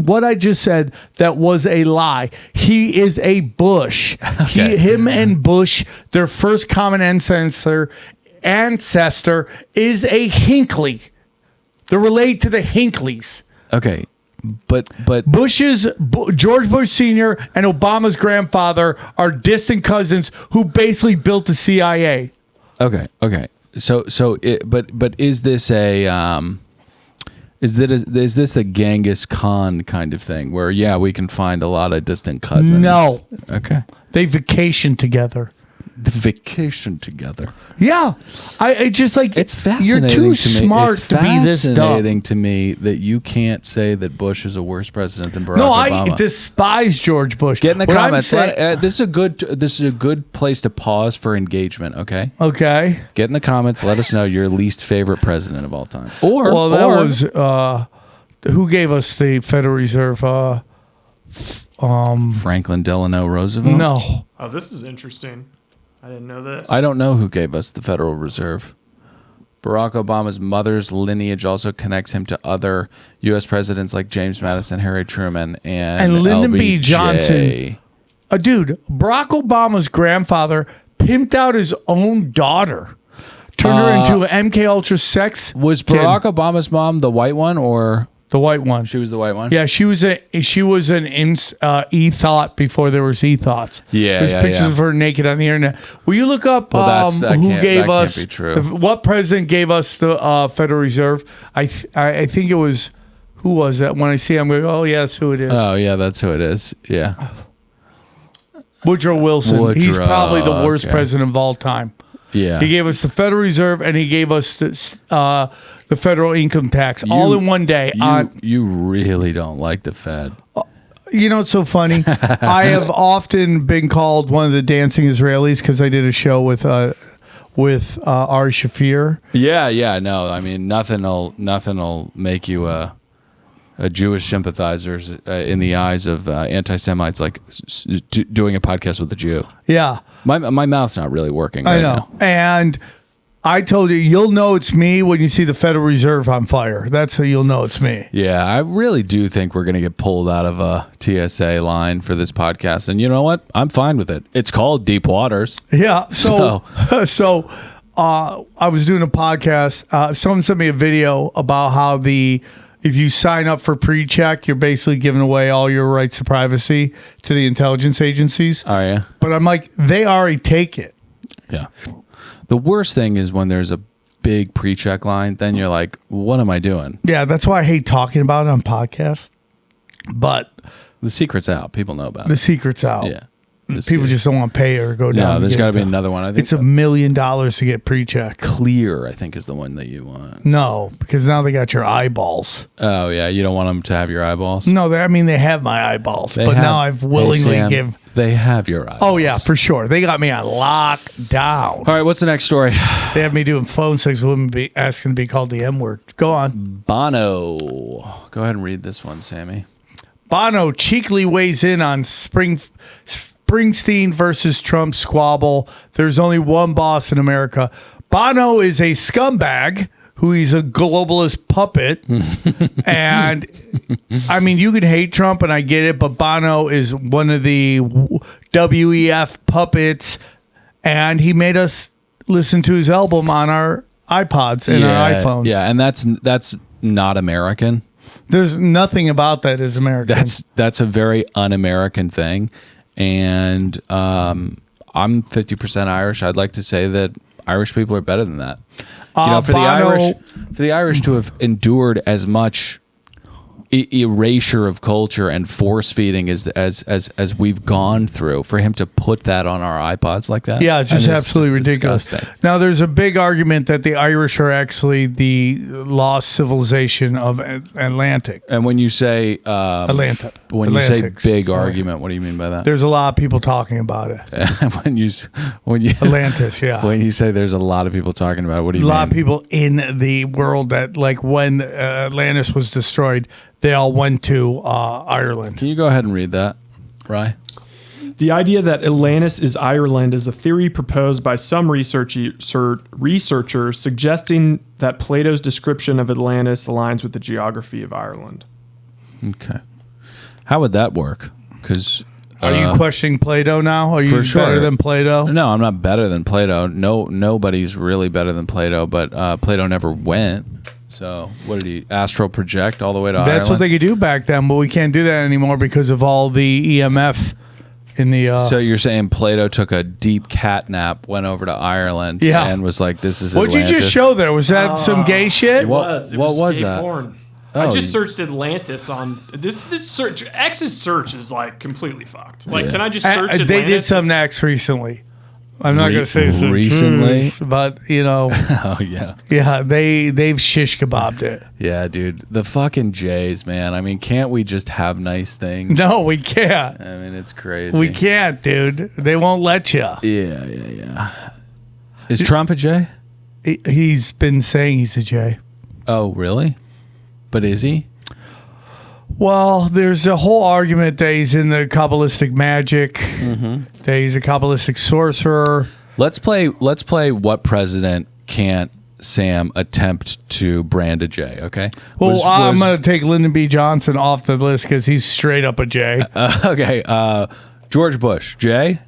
[SPEAKER 3] what I just said that was a lie. He is a Bush.
[SPEAKER 2] Okay.
[SPEAKER 3] Him and Bush, their first common ancestor is a Hinckley. They're related to the Hinckleys.
[SPEAKER 2] Okay, but
[SPEAKER 3] George Bush Sr. and Obama's grandfather are distant cousins who basically built the CIA.
[SPEAKER 2] okay. But is this a is this a Genghis Khan kind of thing where we can find a lot of distant cousins?
[SPEAKER 3] No.
[SPEAKER 2] Okay.
[SPEAKER 3] They vacation together.
[SPEAKER 2] The vacation together.
[SPEAKER 3] Yeah, I just like
[SPEAKER 2] It's fascinating.
[SPEAKER 3] You're too
[SPEAKER 2] to me.
[SPEAKER 3] smart
[SPEAKER 2] It's
[SPEAKER 3] to be this dumb.
[SPEAKER 2] fascinating to me that you can't say that Bush is a worse president than Barack Obama.
[SPEAKER 3] I despise George Bush.
[SPEAKER 2] Get in the
[SPEAKER 3] What I'm
[SPEAKER 2] comments.
[SPEAKER 3] saying-
[SPEAKER 2] This is a good place to pause for engagement. Okay.
[SPEAKER 3] Okay.
[SPEAKER 2] Get in the comments. Let us know your least favorite president of all time. Or
[SPEAKER 3] was who gave us the Federal Reserve?
[SPEAKER 2] Franklin Delano Roosevelt.
[SPEAKER 3] No.
[SPEAKER 6] Oh, this is interesting. I didn't know this.
[SPEAKER 2] I don't know who gave us the Federal Reserve. Barack Obama's mother's lineage also connects him to other U.S. presidents like James Madison, Harry Truman, and
[SPEAKER 3] Lyndon B.
[SPEAKER 2] LBJ.
[SPEAKER 3] Johnson. Dude, Barack Obama's grandfather pimped out his own daughter, turned her into an MK Ultra sex.
[SPEAKER 2] Was
[SPEAKER 3] kid.
[SPEAKER 2] Barack Obama's mom the white one, or
[SPEAKER 3] The white one.
[SPEAKER 2] she was the white one?
[SPEAKER 3] Yeah, she was an e-thought before there was e-thoughts.
[SPEAKER 2] Yeah,
[SPEAKER 3] There's
[SPEAKER 2] yeah,
[SPEAKER 3] pictures
[SPEAKER 2] yeah.
[SPEAKER 3] of her naked on the internet. Will you look up
[SPEAKER 2] Well, that
[SPEAKER 3] who gave
[SPEAKER 2] can't
[SPEAKER 3] us
[SPEAKER 2] be true.
[SPEAKER 3] what president gave us the Federal Reserve? I think it was, who was that? When I see him, I'm going, oh, yeah, that's who it is.
[SPEAKER 2] Oh, yeah, that's who it is. Yeah.
[SPEAKER 3] Woodrow Wilson. He's
[SPEAKER 2] Woodrow,
[SPEAKER 3] probably the worst
[SPEAKER 2] okay.
[SPEAKER 3] president of all time.
[SPEAKER 2] Yeah.
[SPEAKER 3] He gave us the Federal Reserve and he gave us the federal income tax all in one day.
[SPEAKER 2] You really don't like the Fed.
[SPEAKER 3] You know, it's so funny. I have often been called one of the dancing Israelis because I did a show with Ari Shafir.
[SPEAKER 2] Yeah. No, I mean, nothing'll make you a Jewish sympathizer in the eyes of anti-Semites, like doing a podcast with a Jew.
[SPEAKER 3] Yeah.
[SPEAKER 2] My mouth's not really working.
[SPEAKER 3] I
[SPEAKER 2] right
[SPEAKER 3] know.
[SPEAKER 2] now.
[SPEAKER 3] And I told you, you'll know it's me when you see the Federal Reserve on fire. That's how you'll know it's me.
[SPEAKER 2] Yeah, I really do think we're going to get pulled out of a TSA line for this podcast. And you know what? I'm fine with it. It's called Deep Waters.
[SPEAKER 3] Yeah. So I was doing a podcast. Someone sent me a video about how if you sign up for pre-check, you're basically giving away all your rights to privacy to the intelligence agencies.
[SPEAKER 2] Oh, yeah?
[SPEAKER 3] But I'm like, they already take it.
[SPEAKER 2] Yeah. The worst thing is when there's a big pre-check line, then you're like, what am I doing?
[SPEAKER 3] Yeah, that's why I hate talking about it on podcasts. But
[SPEAKER 2] The secret's out. People know about
[SPEAKER 3] the
[SPEAKER 2] it.
[SPEAKER 3] secret's out.
[SPEAKER 2] Yeah.
[SPEAKER 3] People just don't want to pay or go down.
[SPEAKER 2] No, there's got to be another one. I think
[SPEAKER 3] It's $1 million to get pre-check.
[SPEAKER 2] Clear, I think, is the one that you want.
[SPEAKER 3] No, because now they got your eyeballs.
[SPEAKER 2] Oh, yeah. You don't want them to have your eyeballs?
[SPEAKER 3] No, they have my eyeballs. Now I've willingly
[SPEAKER 2] They have your eyeballs.
[SPEAKER 3] Oh, yeah, for sure. They got me on lockdown.
[SPEAKER 2] All right, what's the next story?
[SPEAKER 3] They have me doing phone sex with women asking to be called the M-word. Go on.
[SPEAKER 2] Bono. Go ahead and read this one, Sammy.
[SPEAKER 3] Bono cheekily weighs in on Springsteen versus Trump squabble. There's only one boss in America. Bono is a scumbag who he's a globalist puppet. And I mean, you can hate Trump and I get it, but Bono is one of the WEF puppets. And he made us listen to his album on our iPods and our iPhones.
[SPEAKER 2] Yeah, and that's not American.
[SPEAKER 3] There's nothing about that is American.
[SPEAKER 2] That's a very un-American thing. And I'm 50% Irish. I'd like to say that Irish people are better than that. For the Irish to have endured as much erasure of culture and force feeding as we've gone through, for him to put that on our iPods like that.
[SPEAKER 3] Yeah, it's just absolutely ridiculous.
[SPEAKER 2] Disgusting.
[SPEAKER 3] Now, there's a big argument that the Irish are actually the lost civilization of Atlantic.
[SPEAKER 2] And when you say
[SPEAKER 3] Atlanta.
[SPEAKER 2] when
[SPEAKER 3] Atlantics.
[SPEAKER 2] you say big argument, what do you mean by that?
[SPEAKER 3] There's a lot of people talking about it.
[SPEAKER 2] when you
[SPEAKER 3] Atlantis, yeah.
[SPEAKER 2] When you say there's a lot of people talking about it, what do you
[SPEAKER 3] A
[SPEAKER 2] mean?
[SPEAKER 3] lot of people in the world that, like, when Atlantis was destroyed, they all went to Ireland.
[SPEAKER 2] Can you go ahead and read that, Rye?
[SPEAKER 6] The idea that Atlantis is Ireland is a theory proposed by some researchers suggesting that Plato's description of Atlantis aligns with the geography of Ireland.
[SPEAKER 2] Okay. How would that work? Because
[SPEAKER 3] Are you questioning Plato now? Are you
[SPEAKER 2] for sure.
[SPEAKER 3] better than Plato?
[SPEAKER 2] No, I'm not better than Plato. No, nobody's really better than Plato. But Plato never went. So what did he astral project all the way to Ireland?
[SPEAKER 3] That's what they could do back then, but we can't do that anymore because of all the EMF in the.
[SPEAKER 2] So you're saying Plato took a deep cat nap, went over to Ireland,
[SPEAKER 3] Yeah.
[SPEAKER 2] and was like, "This is."
[SPEAKER 3] What'd you
[SPEAKER 2] Atlantis.
[SPEAKER 3] just show there? Was that some gay shit?
[SPEAKER 2] What was
[SPEAKER 6] gay
[SPEAKER 2] that?
[SPEAKER 6] porn.
[SPEAKER 2] Oh,
[SPEAKER 6] I just
[SPEAKER 2] you-
[SPEAKER 6] searched Atlantis on this search. X's search is like completely fucked. Like,
[SPEAKER 2] Yeah.
[SPEAKER 6] can I just search Atlantis?
[SPEAKER 3] They did some next recently. I'm not going to say some
[SPEAKER 2] recently?
[SPEAKER 3] truth, but you know,
[SPEAKER 2] Oh yeah,
[SPEAKER 3] yeah, they've shish kebabbed it.
[SPEAKER 2] yeah, dude. The fucking Jays, man. I mean, can't we just have nice things?
[SPEAKER 3] No, we can't.
[SPEAKER 2] I mean, it's crazy.
[SPEAKER 3] We can't, dude. They won't let you.
[SPEAKER 2] Yeah. Is Trump a Jay?
[SPEAKER 3] He's been saying he's a J.
[SPEAKER 2] Oh, really? But is he?
[SPEAKER 3] Well, there's a whole argument that he's in the Kabbalistic magic. That he's a Kabbalistic sorcerer.
[SPEAKER 2] Let's play what president can't Sam attempt to brand a J, okay?
[SPEAKER 3] Well, I'm going to take Lyndon B. Johnson off the list because he's straight up a J.
[SPEAKER 2] okay. George Bush, J?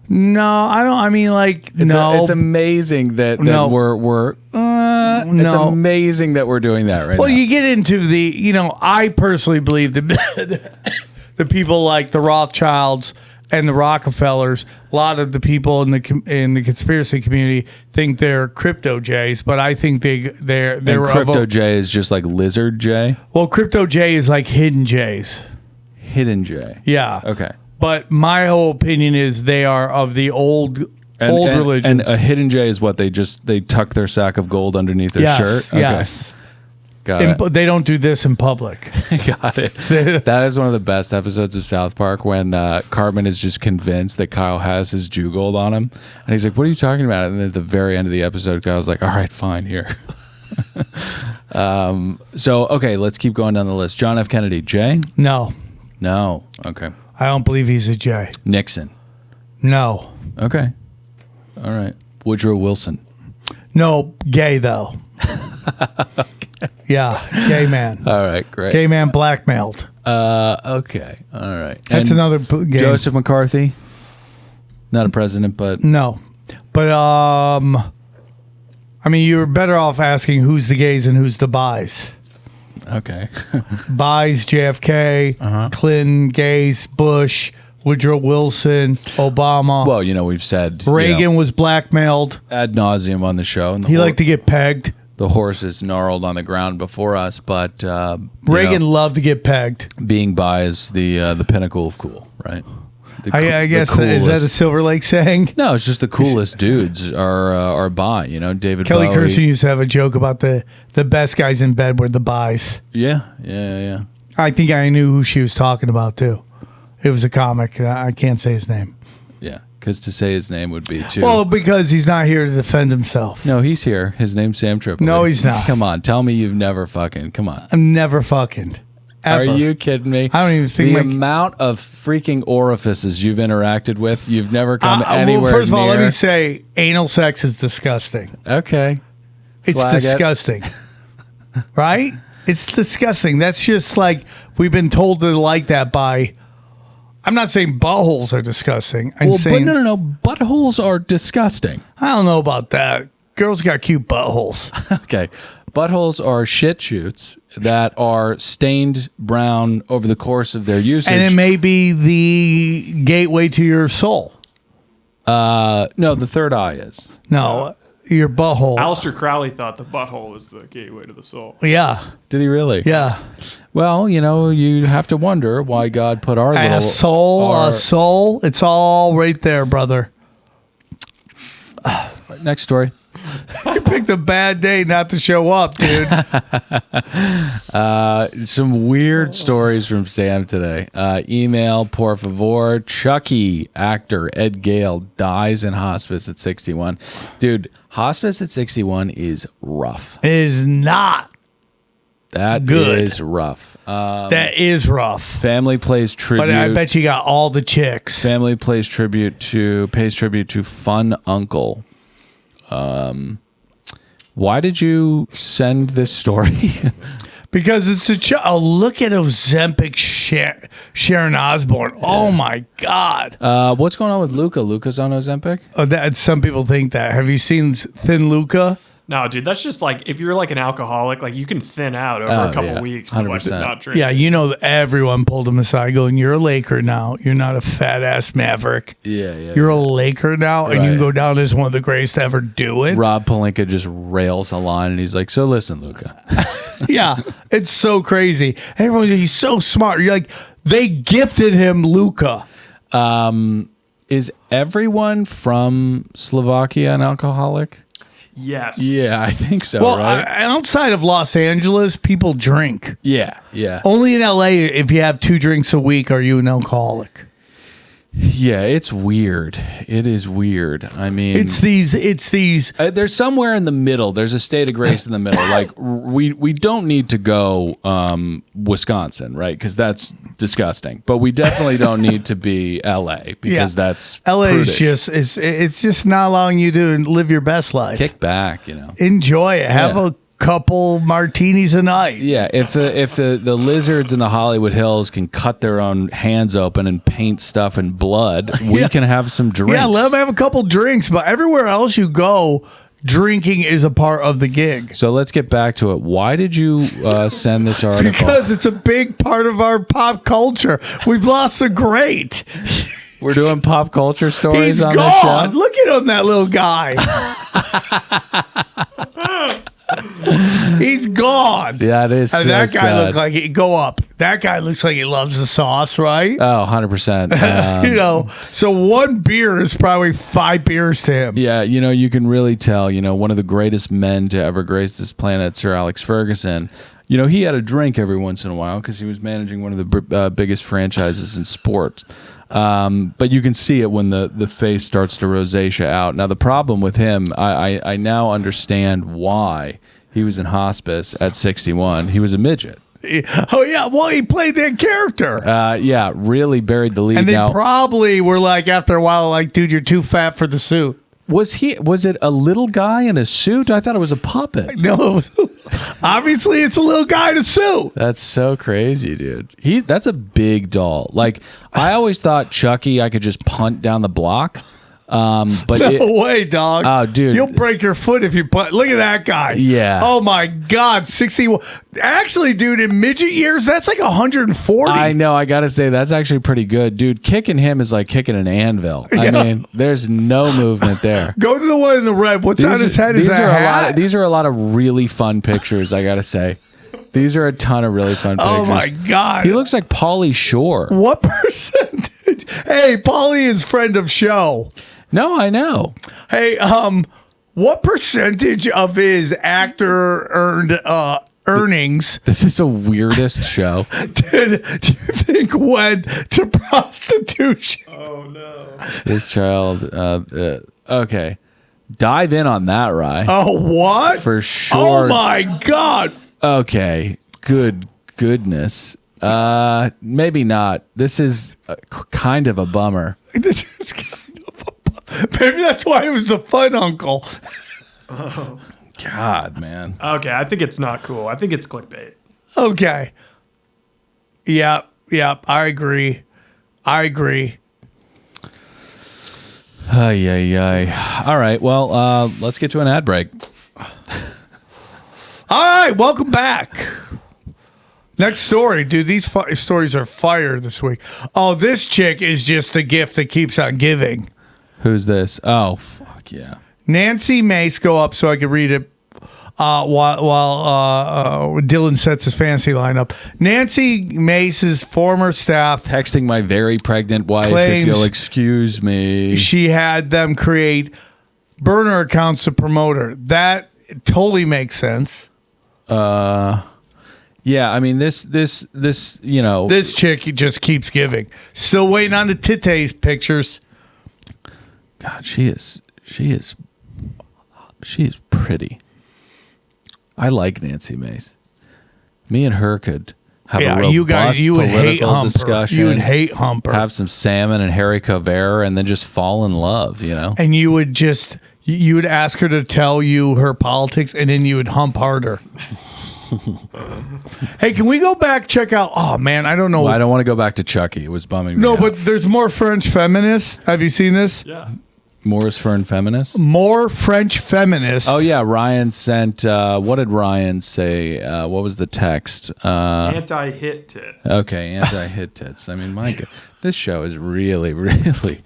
[SPEAKER 3] No, I don't. I mean, like, no.
[SPEAKER 2] It's amazing that
[SPEAKER 3] No.
[SPEAKER 2] we're it's
[SPEAKER 3] No.
[SPEAKER 2] amazing that we're doing that right
[SPEAKER 3] Well,
[SPEAKER 2] now.
[SPEAKER 3] you get into I personally believe that the people like the Rothschilds and the Rockefellers, a lot of the people in the conspiracy community think they're crypto Jays, but I think they're
[SPEAKER 2] and Crypto J is just like Lizard J?
[SPEAKER 3] Well, crypto J is like hidden Jays.
[SPEAKER 2] Hidden J.
[SPEAKER 3] Yeah.
[SPEAKER 2] Okay.
[SPEAKER 3] But my whole opinion is they are of the old religions.
[SPEAKER 2] And a hidden J is what they tuck their sack of gold underneath their shirt? Okay.
[SPEAKER 3] Yes.
[SPEAKER 2] Got it.
[SPEAKER 3] They don't do this in public.
[SPEAKER 2] Got it. That is one of the best episodes of South Park when Cartman is just convinced that Kyle has his Jew gold on him. And he's like, what are you talking about? And then at the very end of the episode, Kyle's like, all right, fine, here. So, okay, let's keep going down the list. John F. Kennedy, J?
[SPEAKER 3] No.
[SPEAKER 2] No. Okay.
[SPEAKER 3] I don't believe he's a J.
[SPEAKER 2] Nixon.
[SPEAKER 3] No.
[SPEAKER 2] Okay. All right. Woodrow Wilson.
[SPEAKER 3] No, gay though. Yeah, gay man.
[SPEAKER 2] All right, great.
[SPEAKER 3] Gay man blackmailed.
[SPEAKER 2] Okay. All right.
[SPEAKER 3] That's
[SPEAKER 2] And
[SPEAKER 3] another game.
[SPEAKER 2] Joseph McCarthy. Not a president, but
[SPEAKER 3] No. But I mean, you're better off asking who's the gays and who's the bis.
[SPEAKER 2] okay.
[SPEAKER 3] Bis, JFK, Clinton, gays, Bush, Woodrow Wilson, Obama.
[SPEAKER 2] Well, we've said
[SPEAKER 3] Reagan was blackmailed.
[SPEAKER 2] ad nauseum on the show. And
[SPEAKER 3] He liked to get pegged.
[SPEAKER 2] the horses gnarled on the ground before us, but
[SPEAKER 3] Reagan loved to get pegged.
[SPEAKER 2] being bi is the pinnacle of cool, right?
[SPEAKER 3] I guess is that a Silver Lake saying?
[SPEAKER 2] No, it's just the coolest dudes are bi. David
[SPEAKER 3] Kelly
[SPEAKER 2] Bowie.
[SPEAKER 3] Kirsten used to have a joke about the best guys in bed were the bis.
[SPEAKER 2] Yeah.
[SPEAKER 3] I think I knew who she was talking about too. It was a comic. I can't say his name.
[SPEAKER 2] Yeah, because to say his name would be too.
[SPEAKER 3] Well, because he's not here to defend himself.
[SPEAKER 2] No, he's here. His name's Sam Tripoli.
[SPEAKER 3] No, he's not.
[SPEAKER 2] Come on, tell me you've never fucking. Come on.
[SPEAKER 3] I'm never fucking. Ever.
[SPEAKER 2] Are you kidding me?
[SPEAKER 3] I don't even think
[SPEAKER 2] the amount of freaking orifices you've interacted with, you've never come anywhere
[SPEAKER 3] well, first of all,
[SPEAKER 2] near.
[SPEAKER 3] let me say, anal sex is disgusting.
[SPEAKER 2] Okay.
[SPEAKER 3] It's
[SPEAKER 2] Flag it.
[SPEAKER 3] disgusting. Right? It's disgusting. That's just like we've been told to like that by. I'm not saying buttholes are disgusting. I'm saying,
[SPEAKER 2] but no. Buttholes are disgusting.
[SPEAKER 3] I don't know about that. Girls got cute buttholes.
[SPEAKER 2] Okay. Buttholes are shit shoots that are stained brown over the course of their usage.
[SPEAKER 3] And it may be the gateway to your soul.
[SPEAKER 2] No, the third eye is.
[SPEAKER 3] No, your butthole.
[SPEAKER 6] Aleister Crowley thought the butthole was the gateway to the soul.
[SPEAKER 3] Yeah.
[SPEAKER 2] Did he really?
[SPEAKER 3] Yeah.
[SPEAKER 2] Well, you have to wonder why God put our
[SPEAKER 3] And
[SPEAKER 2] little
[SPEAKER 3] a soul. It's all right there, brother.
[SPEAKER 2] Next story.
[SPEAKER 3] You picked a bad day not to show up, dude.
[SPEAKER 2] Some weird stories from Sam today. Email, por favor. Chucky actor Ed Gale dies in hospice at 61. Dude, hospice at 61 is rough.
[SPEAKER 3] Is not.
[SPEAKER 2] That
[SPEAKER 3] Good.
[SPEAKER 2] is rough.
[SPEAKER 3] That is rough.
[SPEAKER 2] Family plays tribute.
[SPEAKER 3] But I bet you got all the chicks.
[SPEAKER 2] Family pays tribute to Fun Uncle. Why did you send this story?
[SPEAKER 3] Because it's look at Ozempic Sharon Osbourne. Oh my God.
[SPEAKER 2] What's going on with Luca? Luca's on Ozempic?
[SPEAKER 3] Some people think that. Have you seen Thin Luca?
[SPEAKER 6] No, dude, that's just like if you're like an alcoholic, like you can thin out over a couple weeks and like
[SPEAKER 2] 100%.
[SPEAKER 6] not drink.
[SPEAKER 3] Yeah, you know, everyone pulled him aside going, you're a Laker now. You're not a fat ass maverick.
[SPEAKER 2] Yeah.
[SPEAKER 3] You're a Laker now, and you
[SPEAKER 2] Right.
[SPEAKER 3] go down as one of the greatest to ever do it.
[SPEAKER 2] Rob Pelinka just rails a line and he's like, so listen, Luca.
[SPEAKER 3] Yeah, it's so crazy. Everyone, he's so smart. You're like, they gifted him Luca.
[SPEAKER 2] Is everyone from Slovakia an alcoholic?
[SPEAKER 6] Yes.
[SPEAKER 2] Yeah, I think so,
[SPEAKER 3] Well,
[SPEAKER 2] right?
[SPEAKER 3] outside of Los Angeles, people drink.
[SPEAKER 2] Yeah.
[SPEAKER 3] Only in LA, if you have 2 drinks a week, are you an alcoholic?
[SPEAKER 2] Yeah, it's weird. It is weird. I mean,
[SPEAKER 3] It's these.
[SPEAKER 2] there's somewhere in the middle. There's a state of grace in the middle. Like we don't need to go Wisconsin, right? Because that's disgusting. But we definitely don't need to be LA because that's
[SPEAKER 3] LA
[SPEAKER 2] prudish.
[SPEAKER 3] is just it's just not allowing you to live your best life.
[SPEAKER 2] Kick back, you know.
[SPEAKER 3] Enjoy it. Have
[SPEAKER 2] Yeah.
[SPEAKER 3] a couple martinis a night.
[SPEAKER 2] Yeah, if the lizards in the Hollywood Hills can cut their own hands open and paint stuff in blood, we can have some drinks.
[SPEAKER 3] Yeah, let them have a couple drinks. But everywhere else you go, drinking is a part of the gig.
[SPEAKER 2] So let's get back to it. Why did you send this article?
[SPEAKER 3] Because it's a big part of our pop culture. We've lost the great.
[SPEAKER 2] We're doing pop culture stories
[SPEAKER 3] He's
[SPEAKER 2] on
[SPEAKER 3] gone.
[SPEAKER 2] this show.
[SPEAKER 3] Look at him, that little guy. He's gone.
[SPEAKER 2] Yeah, it is so
[SPEAKER 3] that guy
[SPEAKER 2] sad.
[SPEAKER 3] looks like go up. That guy looks like he loves the sauce, right?
[SPEAKER 2] Oh, 100%.
[SPEAKER 3] You know, so one beer is probably 5 beers to him.
[SPEAKER 2] Yeah, you know, you can really tell, you know, one of the greatest men to ever grace this planet, Sir Alex Ferguson, you know, he had a drink every once in a while because he was managing one of the biggest franchises in sport. But you can see it when the face starts to rosacea out. Now, the problem with him, I now understand why he was in hospice at 61. He was a midget.
[SPEAKER 3] Oh, yeah. Well, he played that character.
[SPEAKER 2] Yeah, really buried the lead.
[SPEAKER 3] And they
[SPEAKER 2] now,
[SPEAKER 3] probably were like, after a while, like, dude, you're too fat for the suit.
[SPEAKER 2] was it a little guy in a suit? I thought it was a puppet.
[SPEAKER 3] No, obviously it's a little guy in a suit.
[SPEAKER 2] That's so crazy, dude. That's a big doll. Like, I always thought Chucky I could just punt down the block. But
[SPEAKER 3] No way, dog.
[SPEAKER 2] Oh, dude.
[SPEAKER 3] You'll break your foot if you put. Look at that guy.
[SPEAKER 2] Yeah.
[SPEAKER 3] Oh my God, 61. Actually, dude, in midget years, that's like 140.
[SPEAKER 2] I know, I gotta say that's actually pretty good, dude. Kicking him is like kicking an anvil. I mean, there's no movement there.
[SPEAKER 3] Go to the one in the red. What's on his head? Is that a hat?
[SPEAKER 2] These are a lot of really fun pictures. I gotta say, these are a ton of really fun pictures.
[SPEAKER 3] Oh my God.
[SPEAKER 2] He looks like Pauly Shore.
[SPEAKER 3] What percentage? Hey, Paulie is friend of show.
[SPEAKER 2] No, I know.
[SPEAKER 3] Hey, what percentage of his actor earned earnings
[SPEAKER 2] This is the weirdest show.
[SPEAKER 3] do you think went to prostitution?
[SPEAKER 6] Oh no.
[SPEAKER 2] This child. Okay, dive in on that, Rye.
[SPEAKER 3] Oh, what?
[SPEAKER 2] For sure.
[SPEAKER 3] Oh my God.
[SPEAKER 2] Okay. Goodness. Maybe not. This is kind of a bummer.
[SPEAKER 3] This is kind of maybe that's why it was the fun uncle.
[SPEAKER 2] God, man.
[SPEAKER 6] Okay, I think it's not cool. I think it's clickbait.
[SPEAKER 3] Okay. Yep. I agree.
[SPEAKER 2] Ay. All right. Well, let's get to an ad break.
[SPEAKER 3] All right. Welcome back. Next story. Dude, these stories are fire this week. Oh, this chick is just a gift that keeps on giving.
[SPEAKER 2] Who's this? Oh, fuck yeah.
[SPEAKER 3] Nancy Mace, go up so I can read it while Dylan sets his fantasy lineup. Nancy Mace's former staff,
[SPEAKER 2] Texting my very pregnant wife,
[SPEAKER 3] Claims
[SPEAKER 2] if you'll excuse me.
[SPEAKER 3] she had them create burner accounts to promote her. That totally makes sense.
[SPEAKER 2] Yeah, I mean this you know,
[SPEAKER 3] This chick just keeps giving. Still waiting on the titties pictures.
[SPEAKER 2] God, she is pretty. I like Nancy Mace. Me and her could have a
[SPEAKER 3] Yeah,
[SPEAKER 2] robust
[SPEAKER 3] you guys, you would hate
[SPEAKER 2] political
[SPEAKER 3] Humper.
[SPEAKER 2] discussion.
[SPEAKER 3] You would hate Humper.
[SPEAKER 2] Have some salmon and Harry Covera, and then just fall in love.
[SPEAKER 3] And you would just, you would ask her to tell you her politics, and then you would hump harder. Hey, can we go back, check out, oh man, I don't know.
[SPEAKER 2] Well, I don't want to go back to Chucky. It was bumming me
[SPEAKER 3] No,
[SPEAKER 2] out.
[SPEAKER 3] but there's more French feminists. Have you seen this?
[SPEAKER 6] Yeah.
[SPEAKER 2] Morris Fern feminist?
[SPEAKER 3] More French feminists.
[SPEAKER 2] Oh, yeah. Ryan sent, what did Ryan say? What was the text?
[SPEAKER 6] Anti-hit tits.
[SPEAKER 2] Okay, anti-hit tits. I mean, my God, this show is really, really,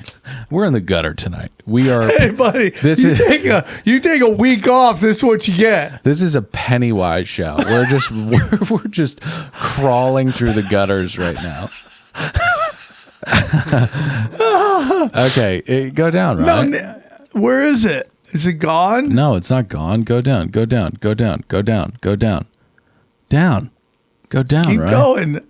[SPEAKER 2] we're in the gutter tonight. We are.
[SPEAKER 3] Hey, buddy, you take a week off. This is what you get.
[SPEAKER 2] This is a Pennywise show. We're just crawling through the gutters right now. Okay, go down, right?
[SPEAKER 3] No, where is it? Is it gone?
[SPEAKER 2] No, it's not gone. Go down. Go down. Go down. Go down. Go down. Down. Go down.
[SPEAKER 3] Keep
[SPEAKER 2] right?
[SPEAKER 3] going.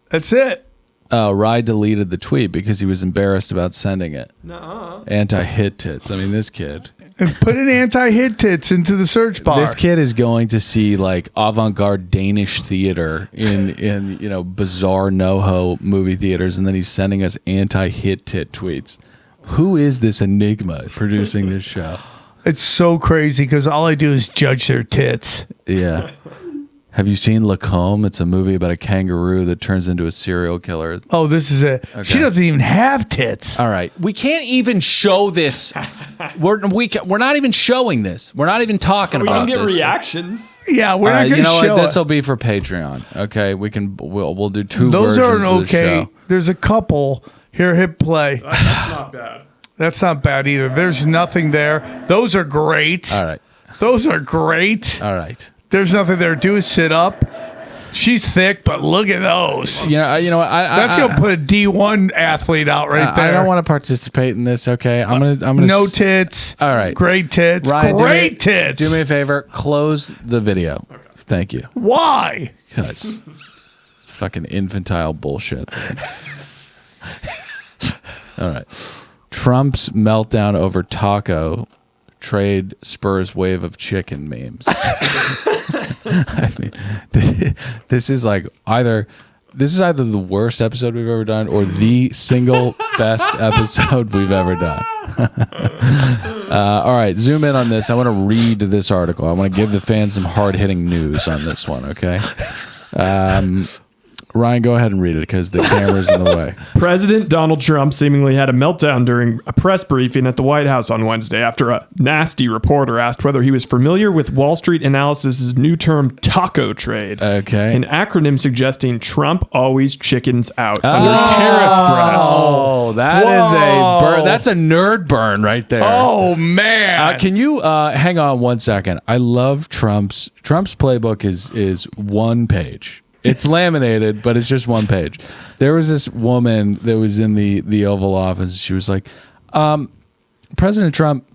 [SPEAKER 3] That's it.
[SPEAKER 2] Oh, Rye deleted the tweet because he was embarrassed about sending it.
[SPEAKER 6] Nuh-uh.
[SPEAKER 2] Anti-hit tits. I mean, this kid.
[SPEAKER 3] And put an anti-hit tits into the search bar.
[SPEAKER 2] This kid is going to see like avant-garde Danish theater in bizarre NoHo movie theaters, and then he's sending us anti-hit tit tweets. Who is this enigma producing this show?
[SPEAKER 3] It's so crazy because all I do is judge their tits.
[SPEAKER 2] Yeah. Have you seen Lacombe? It's a movie about a kangaroo that turns into a serial killer.
[SPEAKER 3] Oh, this is it.
[SPEAKER 2] Okay.
[SPEAKER 3] She doesn't even have tits.
[SPEAKER 2] All right. We can't even show this. We're not even showing this. We're not even talking
[SPEAKER 6] We
[SPEAKER 2] about
[SPEAKER 6] can get
[SPEAKER 2] this.
[SPEAKER 6] reactions.
[SPEAKER 3] Yeah, we're
[SPEAKER 2] All
[SPEAKER 3] not
[SPEAKER 2] right,
[SPEAKER 3] going
[SPEAKER 2] you
[SPEAKER 3] to
[SPEAKER 2] know
[SPEAKER 3] show
[SPEAKER 2] what? This
[SPEAKER 3] it.
[SPEAKER 2] will be for Patreon. Okay, we'll do two
[SPEAKER 3] Those
[SPEAKER 2] versions
[SPEAKER 3] aren't
[SPEAKER 2] of the
[SPEAKER 3] okay.
[SPEAKER 2] show.
[SPEAKER 3] There's a couple. Here, hit play.
[SPEAKER 6] That's not bad.
[SPEAKER 3] That's not bad either. There's nothing there. Those are great.
[SPEAKER 2] All right.
[SPEAKER 3] Those are great.
[SPEAKER 2] All right.
[SPEAKER 3] There's nothing there. Do is sit up. She's thick, but look at those.
[SPEAKER 2] Yeah, you know what?
[SPEAKER 3] That's gonna put a D1 athlete out right there.
[SPEAKER 2] I don't want to participate in this. Okay, I'm gonna.
[SPEAKER 3] No tits.
[SPEAKER 2] All right.
[SPEAKER 3] Great tits.
[SPEAKER 2] Ryan,
[SPEAKER 3] Great tits.
[SPEAKER 2] Do me a favor. Close the video. Okay. Thank you.
[SPEAKER 3] Why?
[SPEAKER 2] Because it's fucking infantile bullshit. All right. Trump's meltdown over taco trade spurs wave of chicken memes. I mean, this is either the worst episode we've ever done or the single best episode we've ever done. All right, zoom in on this. I want to read this article. I want to give the fans some hard-hitting news on this one, okay? Ryan, go ahead and read it because the camera's in the way.
[SPEAKER 6] President Donald Trump seemingly had a meltdown during a press briefing at the White House on Wednesday after a nasty reporter asked whether he was familiar with Wall Street Analysis's new term taco trade.
[SPEAKER 2] Okay.
[SPEAKER 6] An acronym suggesting Trump always chickens out under tariff threats.
[SPEAKER 2] Oh, that's a nerd burn right there.
[SPEAKER 3] Oh man.
[SPEAKER 2] Can you hang on one second? I love Trump's playbook is one page. It's laminated, but it's just one page. There was this woman that was in the Oval Office. She was like, President Trump,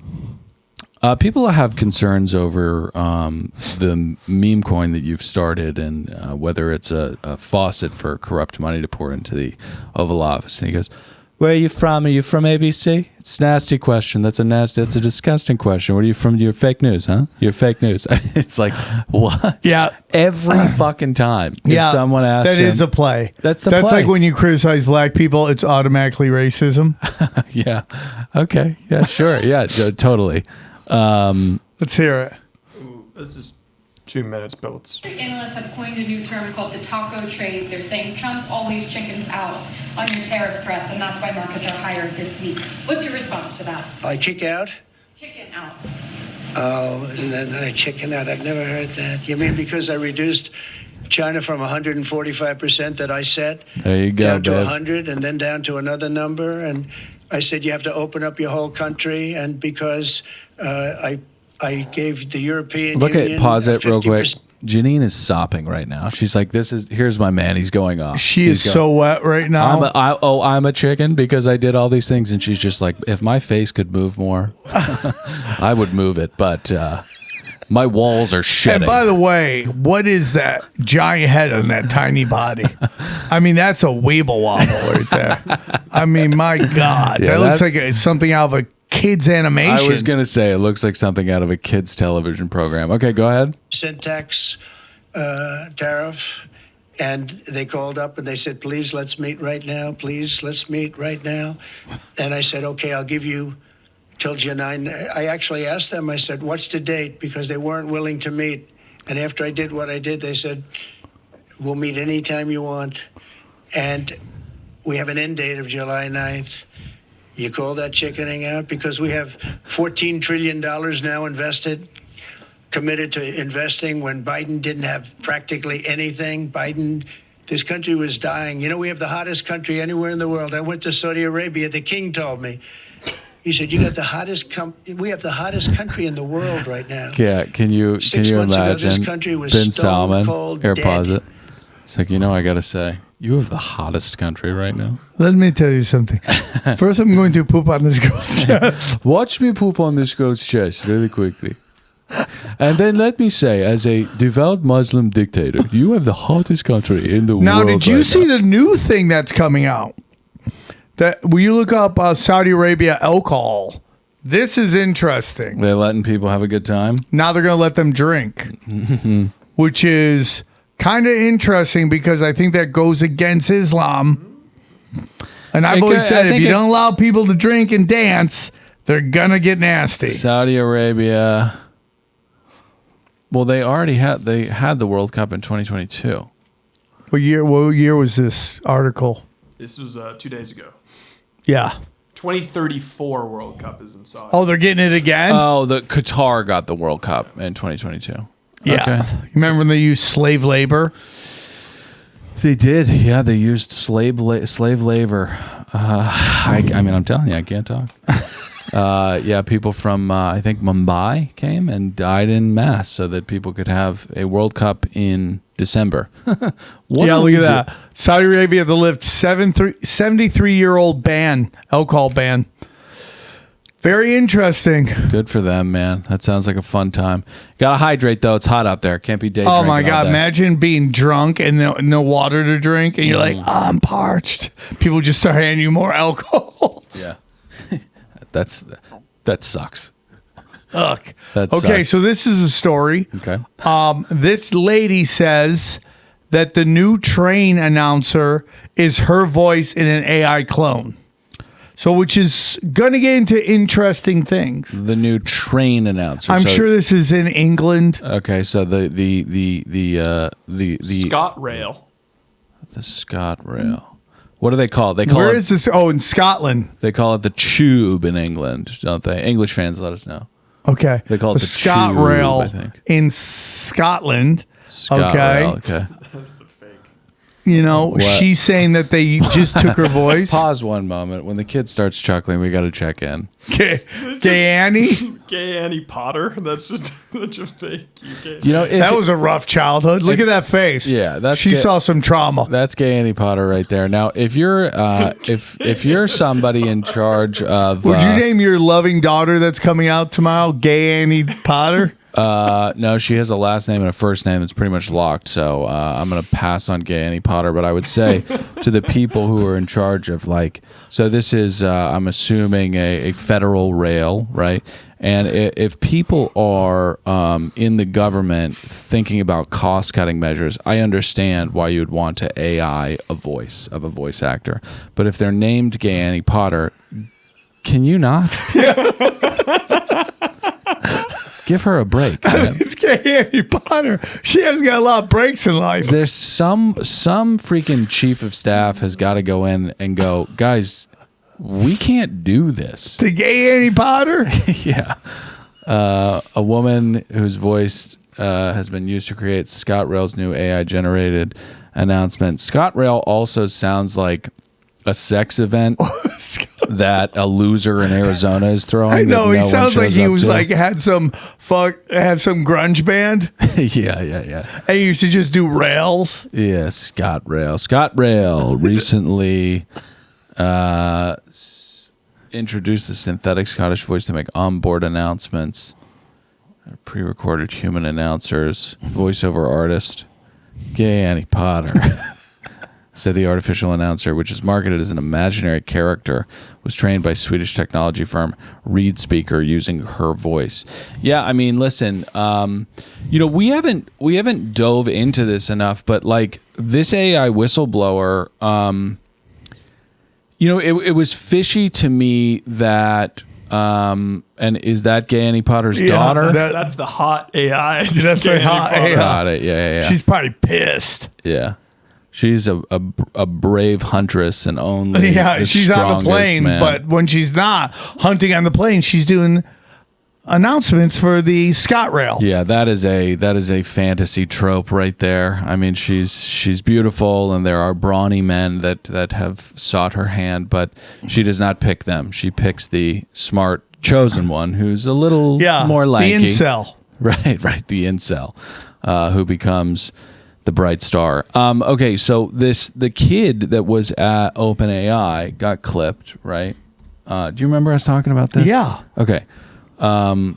[SPEAKER 2] people have concerns over the meme coin that you've started and whether it's a faucet for corrupt money to pour into the Oval Office. And he goes, where are you from? Are you from ABC? It's a nasty question. That's a disgusting question. Where are you from? You're fake news, huh? You're fake news. It's like, what?
[SPEAKER 3] Yeah.
[SPEAKER 2] Every fucking time. If someone asks
[SPEAKER 3] that
[SPEAKER 2] him,
[SPEAKER 3] is a play.
[SPEAKER 2] That's the
[SPEAKER 3] That's
[SPEAKER 2] play.
[SPEAKER 3] like when you criticize black people, it's automatically racism.
[SPEAKER 2] Yeah. Okay. Yeah, sure. Yeah, totally.
[SPEAKER 3] Let's hear it.
[SPEAKER 6] Ooh, this is 2 minutes, but let's...
[SPEAKER 7] Analysts have coined a new term called the taco trade. They're saying Trump always chickens out on your tariff threats, and that's why markets are higher this week. What's your response to that?
[SPEAKER 1] I kick out?
[SPEAKER 7] Chicken out.
[SPEAKER 1] Oh, isn't that nice? Chicken out. I've never heard that. You mean because I reduced China from 145% that I set
[SPEAKER 2] There you go,
[SPEAKER 1] down to
[SPEAKER 2] babe.
[SPEAKER 1] 100 and then down to another number? And I said you have to open up your whole country. And because I gave the European
[SPEAKER 2] Look
[SPEAKER 1] Union
[SPEAKER 2] at pause it real quick.
[SPEAKER 1] 50%.
[SPEAKER 2] Janine is sopping right now. She's like, here's my man. He's going off.
[SPEAKER 3] She
[SPEAKER 2] He's
[SPEAKER 3] is so wet right now.
[SPEAKER 2] I'm a chicken because I did all these things. And she's just like, if my face could move more, I would move it. But my walls are shedding.
[SPEAKER 3] And by the way, what is that giant head on that tiny body? I mean, that's a weeble wobble right there. I mean, my God.
[SPEAKER 2] Yeah,
[SPEAKER 3] that looks like something out of a kid's animation.
[SPEAKER 2] I was going to say, it looks like something out of a kid's television program. Okay, go ahead.
[SPEAKER 1] Tax tariff. And they called up and they said, please, let's meet right now. Please, let's meet right now. And I said, okay, I'll give you till July 9. I actually asked them, I said, what's the date? Because they weren't willing to meet. And after I did what I did, they said, we'll meet anytime you want. And we have an end date of July 9th. You call that chickening out? Because we have $14 trillion now invested, committed to investing when Biden didn't have practically anything. This country was dying. You know, we have the hottest country anywhere in the world. I went to Saudi Arabia. The king told me. He said, "You got the hottest. We have the hottest country in the world right now."
[SPEAKER 2] Yeah, can you
[SPEAKER 1] 6 months ago,
[SPEAKER 2] imagine
[SPEAKER 1] this country was
[SPEAKER 2] Ben
[SPEAKER 1] stone
[SPEAKER 2] Salman?
[SPEAKER 1] cold
[SPEAKER 2] Here,
[SPEAKER 1] dead.
[SPEAKER 2] pause it. It's like, I gotta say, you have the hottest country right now.
[SPEAKER 3] Let me tell you something. First, I'm going to poop on this girl's chest.
[SPEAKER 2] Watch me poop on this girl's chest really quickly. And then let me say, as a devout Muslim dictator, you have the hottest country in the world.
[SPEAKER 3] Now, did you
[SPEAKER 2] right
[SPEAKER 3] see
[SPEAKER 2] now.
[SPEAKER 3] the new thing that's coming out? That will you look up Saudi Arabia alcohol? This is interesting.
[SPEAKER 2] They're letting people have a good time?
[SPEAKER 3] Now they're going to let them drink, which is kind of interesting because I think that goes against Islam. And I've always said if you don't allow people to drink and dance, they're going to get nasty.
[SPEAKER 2] Saudi Arabia. Well, they had the World Cup in 2022.
[SPEAKER 3] What year was this article?
[SPEAKER 6] This was 2 days ago.
[SPEAKER 3] Yeah.
[SPEAKER 6] 2034 World Cup is in Saudi.
[SPEAKER 3] Oh, they're getting it again?
[SPEAKER 2] Oh, the Qatar got the World Cup in 2022.
[SPEAKER 3] Yeah.
[SPEAKER 2] Okay.
[SPEAKER 3] You remember when they used slave labor?
[SPEAKER 2] They did. Yeah, they used slave labor. I mean, I'm telling you, I can't talk. Yeah, people from, I think, Mumbai came and died in mass so that people could have a World Cup in December.
[SPEAKER 3] Yeah, look at that. Saudi Arabia, the lift 73-year-old ban, alcohol ban. Very interesting.
[SPEAKER 2] Good for them, man. That sounds like a fun time. Gotta hydrate, though. It's hot out there. Can't be day
[SPEAKER 3] Oh,
[SPEAKER 2] drinking
[SPEAKER 3] my
[SPEAKER 2] all
[SPEAKER 3] God.
[SPEAKER 2] day.
[SPEAKER 3] Imagine being drunk and no water to drink, and you're like, I'm parched. People just start handing you more alcohol.
[SPEAKER 2] Yeah. That sucks.
[SPEAKER 3] Ugh.
[SPEAKER 2] That
[SPEAKER 3] Okay,
[SPEAKER 2] sucks.
[SPEAKER 3] so this is a story.
[SPEAKER 2] Okay.
[SPEAKER 3] This lady says that the new train announcer is her voice in an AI clone. So, which is going to get into interesting things.
[SPEAKER 2] The new train announcer.
[SPEAKER 3] I'm
[SPEAKER 2] So-
[SPEAKER 3] sure this is in England.
[SPEAKER 2] Okay, so the
[SPEAKER 6] Scott Rail.
[SPEAKER 2] the ScotRail. What do they call it? They call
[SPEAKER 3] Where
[SPEAKER 2] it
[SPEAKER 3] is this? Oh, in Scotland.
[SPEAKER 2] They call it the Tube in England, don't they? English fans, let us know.
[SPEAKER 3] Okay.
[SPEAKER 2] They call it the
[SPEAKER 3] Scott
[SPEAKER 2] Tube,
[SPEAKER 3] Rail
[SPEAKER 2] I think.
[SPEAKER 3] in Scotland.
[SPEAKER 2] ScotRail, okay.
[SPEAKER 3] You know,
[SPEAKER 2] What?
[SPEAKER 3] she's saying that they just took her voice.
[SPEAKER 2] Pause one moment. When the kid starts chuckling, we got to check in.
[SPEAKER 3] Gay Annie.
[SPEAKER 6] Gay Annie Potter. That's just such a fake.
[SPEAKER 2] You know, if
[SPEAKER 3] That was a rough childhood. Look at that face.
[SPEAKER 2] Yeah, that's
[SPEAKER 3] she
[SPEAKER 2] gay-
[SPEAKER 3] saw some trauma.
[SPEAKER 2] That's Gay Annie Potter right there. Now, if you're if you're somebody in charge of,
[SPEAKER 3] Would you name your loving daughter that's coming out tomorrow Gay Annie Potter?
[SPEAKER 2] no, she has a last name and a first name that's pretty much locked. So I'm going to pass on Gay Annie Potter. But I would say to the people who are in charge of so this is, I'm assuming, a federal rail, right? And if people are in the government thinking about cost cutting measures, I understand why you would want to AI a voice of a voice actor. But if they're named Gay Annie Potter, can you not? Give her a break, man.
[SPEAKER 3] It's Gay Annie Potter. She hasn't got a lot of breaks in life.
[SPEAKER 2] There's some freaking chief of staff has got to go in and go, guys, we can't do this.
[SPEAKER 3] The Gay Annie Potter?
[SPEAKER 2] Yeah. A woman whose voice has been used to create ScotRail's new AI generated announcement. ScotRail also sounds like a sex event that a loser in Arizona is throwing.
[SPEAKER 3] I know.
[SPEAKER 2] that
[SPEAKER 3] He
[SPEAKER 2] no one
[SPEAKER 3] sounds like
[SPEAKER 2] shows
[SPEAKER 3] he
[SPEAKER 2] up
[SPEAKER 3] was
[SPEAKER 2] to.
[SPEAKER 3] had some grunge band.
[SPEAKER 2] yeah.
[SPEAKER 3] And he used to just do rails.
[SPEAKER 2] Yeah, ScotRail. ScotRail recently introduced the synthetic Scottish voice to make onboard announcements. Pre-recorded human announcers, voiceover artist, Gay Annie Potter. said the artificial announcer, which is marketed as an imaginary character, was trained by Swedish technology firm Reed Speaker using her voice. Yeah, I mean, listen, we haven't dove into this enough, but like this AI whistleblower, it was fishy to me that. And is that Gay Annie Potter's daughter?
[SPEAKER 6] That's the hot AI.
[SPEAKER 3] That's the hot AI.
[SPEAKER 2] Got it. Yeah.
[SPEAKER 3] She's probably pissed.
[SPEAKER 2] Yeah. She's a brave huntress and only
[SPEAKER 3] she's on the plane,
[SPEAKER 2] man.
[SPEAKER 3] but when she's not hunting on the plane, she's doing announcements for the ScotRail.
[SPEAKER 2] Yeah, that is a fantasy trope right there. I mean, she's beautiful, and there are brawny men that have sought her hand, but she does not pick them. She picks the smart chosen one, who's a little more lanky.
[SPEAKER 3] The incel.
[SPEAKER 2] Right, the incel, who becomes the bright star. Okay, so the kid that was at OpenAI got clipped, right? Do you remember us talking about this?
[SPEAKER 3] Yeah.
[SPEAKER 2] Okay. And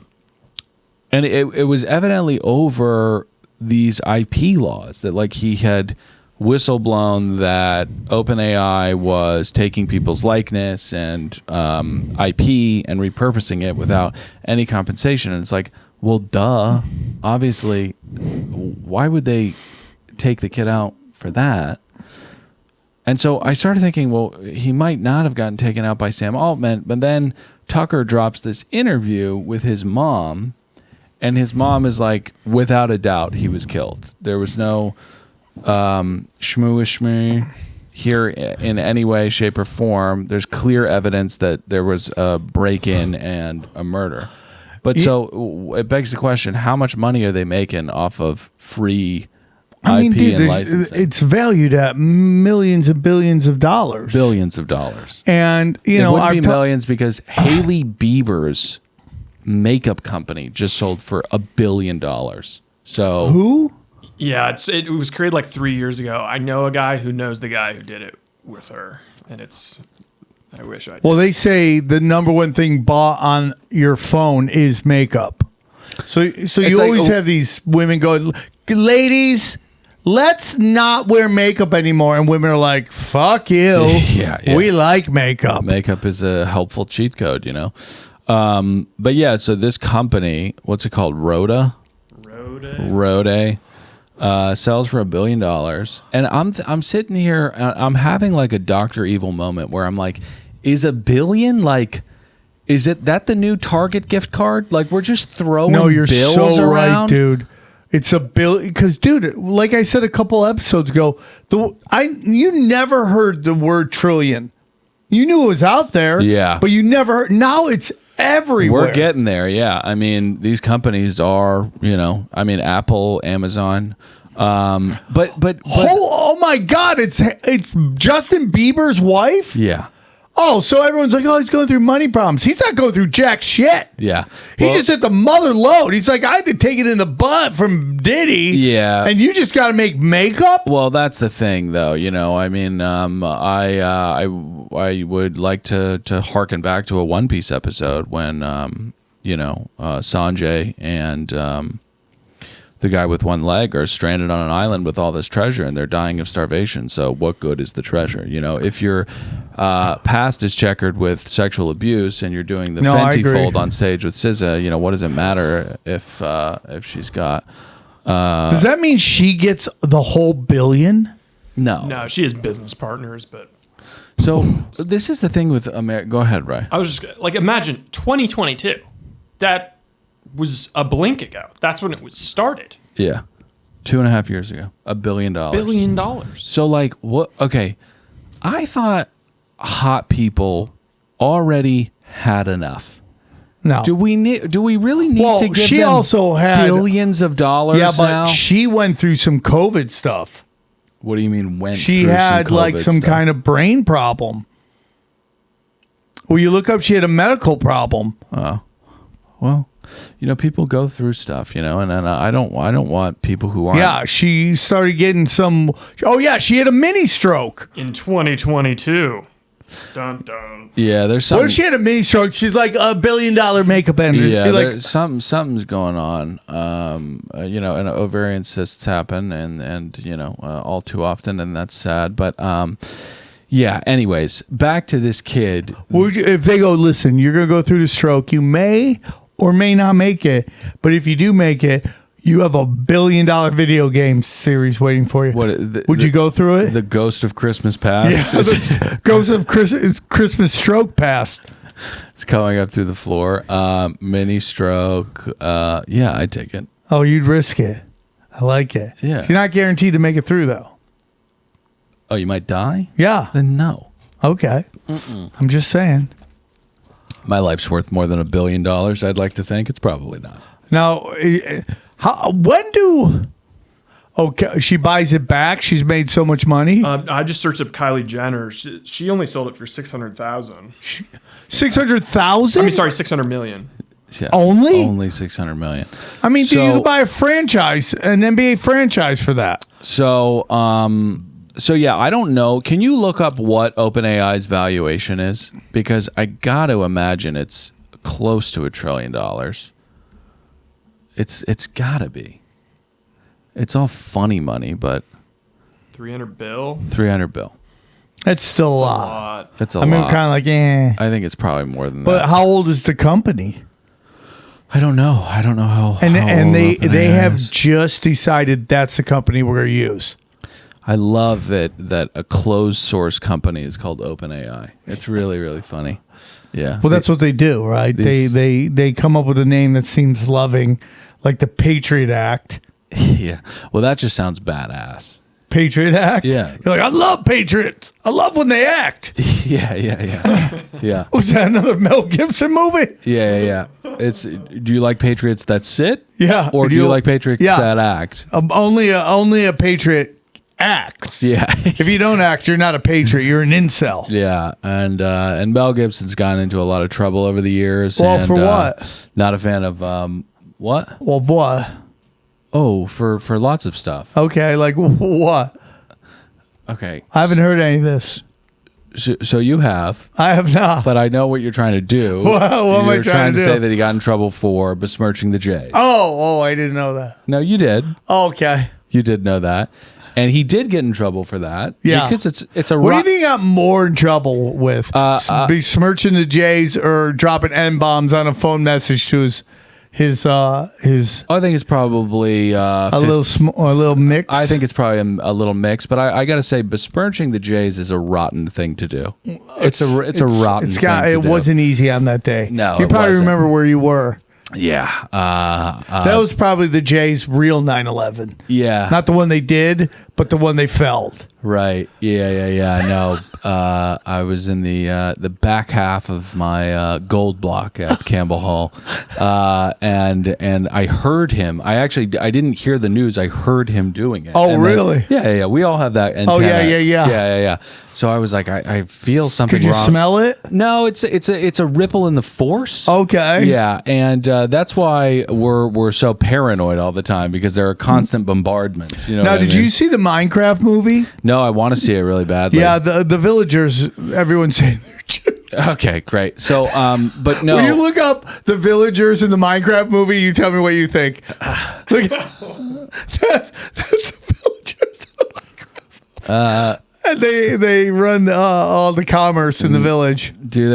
[SPEAKER 2] it was evidently over these IP laws that like he had whistleblown that OpenAI was taking people's likeness and IP and repurposing it without any compensation. And it's like, well, duh. Obviously, why would they take the kid out for that? And so I started thinking, well, he might not have gotten taken out by Sam Altman, but then Tucker drops this interview with his mom, and his mom is like, without a doubt, he was killed. There was no shmoo here in any way, shape, or form. There's clear evidence that there was a break-in and a murder. But so it begs the question, how much money are they making off of free IP and licensing?
[SPEAKER 3] It's valued at millions and billions of dollars.
[SPEAKER 2] Billions of dollars.
[SPEAKER 3] And,
[SPEAKER 2] it wouldn't be millions because Hailey Bieber's makeup company just sold for $1 billion. So
[SPEAKER 3] who?
[SPEAKER 6] Yeah, it was created like 3 years ago. I know a guy who knows the guy who did it with her, and I wish I did.
[SPEAKER 3] Well, they say the number one thing bought on your phone is makeup. So you always have these women going, ladies, let's not wear makeup anymore. And women are like, fuck you.
[SPEAKER 2] Yeah.
[SPEAKER 3] We like makeup.
[SPEAKER 2] Makeup is a helpful cheat code, But yeah, so this company, what's it called? Rode, sells for $1 billion. And I'm sitting here, I'm having like a Dr. Evil moment where I'm like, is $1 billion like, is that the new Target gift card? Like we're just throwing bills
[SPEAKER 3] so
[SPEAKER 2] around?
[SPEAKER 3] right, dude. It's $1 billion because, dude, like I said a couple episodes ago, you never heard the word trillion. You knew it was out there, but you never heard. Now it's everywhere.
[SPEAKER 2] We're getting there, yeah. I mean, these companies are, Apple, Amazon, but
[SPEAKER 3] oh my God, it's Justin Bieber's wife.
[SPEAKER 2] Yeah.
[SPEAKER 3] Oh, so everyone's like, oh, he's going through money problems. He's not going through jack shit.
[SPEAKER 2] Yeah.
[SPEAKER 3] He just hit the mother load. He's like, I had to take it in the butt from Diddy.
[SPEAKER 2] Yeah.
[SPEAKER 3] And you just got to make makeup?
[SPEAKER 2] Well, that's the thing, though. I would like to harken back to a One Piece episode when, Sanjay and the guy with one leg are stranded on an island with all this treasure and they're dying of starvation. So what good is the treasure? If your past is checkered with sexual abuse and you're doing the Fenty fold on stage with SZA, what does it matter if she's got...
[SPEAKER 3] does that mean she gets the whole $1 billion?
[SPEAKER 6] No, she has business partners, but...
[SPEAKER 2] So this is the thing with America. Go ahead, Ray.
[SPEAKER 6] I was just like, imagine 2022. That was a blink ago. That's when it was started.
[SPEAKER 2] Yeah. 2.5 years ago. $1 billion.
[SPEAKER 6] $1 billion.
[SPEAKER 2] So like what? Okay. I thought hot people already had enough.
[SPEAKER 3] No.
[SPEAKER 2] Do we really need to give
[SPEAKER 3] she
[SPEAKER 2] them
[SPEAKER 3] also had
[SPEAKER 2] billions of dollars
[SPEAKER 3] but she went through some COVID stuff.
[SPEAKER 2] What do you mean
[SPEAKER 3] she had like some kind of brain problem. Well, you look up, she had a medical problem.
[SPEAKER 2] Oh. Well, people go through stuff, and I don't want people who aren't.
[SPEAKER 3] Yeah, she started getting some. Oh yeah, she had a mini stroke
[SPEAKER 6] in 2022. Dun dun.
[SPEAKER 2] Yeah, there's
[SPEAKER 3] What
[SPEAKER 2] something.
[SPEAKER 3] if she had a mini stroke? She's like $1 billion makeup ender.
[SPEAKER 2] Yeah,
[SPEAKER 3] You're like,
[SPEAKER 2] there's something's going on. And ovarian cysts happen, and all too often, and that's sad. But yeah. Anyways, back to this kid.
[SPEAKER 3] if they go, listen, you're gonna go through the stroke. You may or may not make it, but if you do make it, you have $1 billion video game series waiting for you. Would you go through it?
[SPEAKER 2] The Ghost of Christmas Past.
[SPEAKER 3] Yeah, the Ghost of Christmas Stroke Past.
[SPEAKER 2] It's coming up through the floor. Mini stroke. Yeah, I'd take it.
[SPEAKER 3] Oh, you'd risk it. I like it.
[SPEAKER 2] Yeah.
[SPEAKER 3] You're not guaranteed to make it through, though.
[SPEAKER 2] Oh, you might die?
[SPEAKER 3] Yeah.
[SPEAKER 2] Then no.
[SPEAKER 3] Okay. I'm just saying.
[SPEAKER 2] My life's worth more than $1 billion. I'd like to think. It's probably not.
[SPEAKER 3] Now, okay, she buys it back. She's made so much money.
[SPEAKER 6] I just searched up Kylie Jenner. She only sold it for 600,000.
[SPEAKER 3] 600,000?
[SPEAKER 6] I mean, sorry, 600 million.
[SPEAKER 2] Yeah.
[SPEAKER 3] Only
[SPEAKER 2] 600 million.
[SPEAKER 3] I mean,
[SPEAKER 2] So-
[SPEAKER 3] you could buy a franchise, an NBA franchise for that.
[SPEAKER 2] So yeah, I don't know. Can you look up what OpenAI's valuation is? Because I got to imagine it's close to $1 trillion. It's got to be. It's all funny money, but
[SPEAKER 6] 300 bill.
[SPEAKER 2] 300 bill.
[SPEAKER 3] That's still a
[SPEAKER 6] A
[SPEAKER 3] lot.
[SPEAKER 6] lot.
[SPEAKER 2] That's a
[SPEAKER 3] I mean,
[SPEAKER 2] lot.
[SPEAKER 3] kind of like, eh.
[SPEAKER 2] I think it's probably more than
[SPEAKER 3] But
[SPEAKER 2] that.
[SPEAKER 3] how old is the company?
[SPEAKER 2] I don't know. I don't know how.
[SPEAKER 3] And
[SPEAKER 2] how
[SPEAKER 3] and
[SPEAKER 2] old
[SPEAKER 3] they
[SPEAKER 2] OpenAI
[SPEAKER 3] have
[SPEAKER 2] is.
[SPEAKER 3] just decided that's the company we're going to use.
[SPEAKER 2] I love that a closed source company is called OpenAI. It's really, really funny. Yeah.
[SPEAKER 3] Well, that's what they do, right?
[SPEAKER 2] This-
[SPEAKER 3] They come up with a name that seems loving, like the Patriot Act.
[SPEAKER 2] Yeah. Well, that just sounds badass.
[SPEAKER 3] Patriot Act?
[SPEAKER 2] Yeah.
[SPEAKER 3] You're like, I love patriots. I love when they act.
[SPEAKER 2] Yeah. Yeah.
[SPEAKER 3] Was that another Mel Gibson movie?
[SPEAKER 2] Yeah. It's. Do you like Patriots that sit?
[SPEAKER 3] Yeah.
[SPEAKER 2] Or do you like Patriots
[SPEAKER 3] Yeah.
[SPEAKER 2] that act?
[SPEAKER 3] Only a patriot acts.
[SPEAKER 2] Yeah.
[SPEAKER 3] If you don't act, you're not a patriot. You're an incel.
[SPEAKER 2] Yeah, and Mel Gibson's gotten into a lot of trouble over the years.
[SPEAKER 3] Well,
[SPEAKER 2] and,
[SPEAKER 3] for what?
[SPEAKER 2] Not a fan of what?
[SPEAKER 3] Well, what?
[SPEAKER 2] Oh, for lots of stuff.
[SPEAKER 3] Okay, like what?
[SPEAKER 2] Okay.
[SPEAKER 3] I haven't heard any of this.
[SPEAKER 2] So you have,
[SPEAKER 3] I have not.
[SPEAKER 2] but I know what you're trying to do.
[SPEAKER 3] What am I
[SPEAKER 2] You're
[SPEAKER 3] trying to do?
[SPEAKER 2] say that he got in trouble for besmirching the Jays.
[SPEAKER 3] Oh, I didn't know that.
[SPEAKER 2] No, you did.
[SPEAKER 3] Okay.
[SPEAKER 2] You did know that, and he did get in trouble for that.
[SPEAKER 3] Yeah.
[SPEAKER 2] because it's a.
[SPEAKER 3] What do
[SPEAKER 2] ro-
[SPEAKER 3] you think he got more in trouble with? Besmirching the Jays or dropping N-bombs on a phone message to his
[SPEAKER 2] I think it's probably
[SPEAKER 3] a little mix?
[SPEAKER 2] I think it's probably a little mix, but I got to say, besmirching the Jays is a rotten thing to do. It's a rotten thing to
[SPEAKER 3] It
[SPEAKER 2] do.
[SPEAKER 3] wasn't easy on that day.
[SPEAKER 2] No,
[SPEAKER 3] You
[SPEAKER 2] it
[SPEAKER 3] probably
[SPEAKER 2] wasn't.
[SPEAKER 3] remember where you were.
[SPEAKER 2] Yeah.
[SPEAKER 3] That was probably the Jays' real 9/11.
[SPEAKER 2] Yeah.
[SPEAKER 3] Not the one they did, but the one they felled.
[SPEAKER 2] Right. Yeah. No. I was in the back half of my gold block at Campbell Hall, and I heard him. I didn't hear the news. I heard him doing it.
[SPEAKER 3] Oh,
[SPEAKER 2] And then-
[SPEAKER 3] really?
[SPEAKER 2] Yeah. We all have that antenna.
[SPEAKER 3] Oh, yeah.
[SPEAKER 2] Yeah. So I was like, I feel something
[SPEAKER 3] Could you
[SPEAKER 2] wrong.
[SPEAKER 3] smell it?
[SPEAKER 2] No, it's a ripple in the force.
[SPEAKER 3] Okay.
[SPEAKER 2] Yeah, and that's why we're so paranoid all the time, because there are constant bombardments. You know.
[SPEAKER 3] Now,
[SPEAKER 2] what I
[SPEAKER 3] did
[SPEAKER 2] mean?
[SPEAKER 3] you see the Minecraft movie?
[SPEAKER 2] No, I want to see it really badly.
[SPEAKER 3] Yeah, the villagers, everyone's saying they're Jews.
[SPEAKER 2] Okay, great. So, but no.
[SPEAKER 3] When you look up the villagers in the Minecraft movie, you tell me what you think. Look, that's the villagers in the Minecraft movie. And they run all the commerce in the village.
[SPEAKER 2] do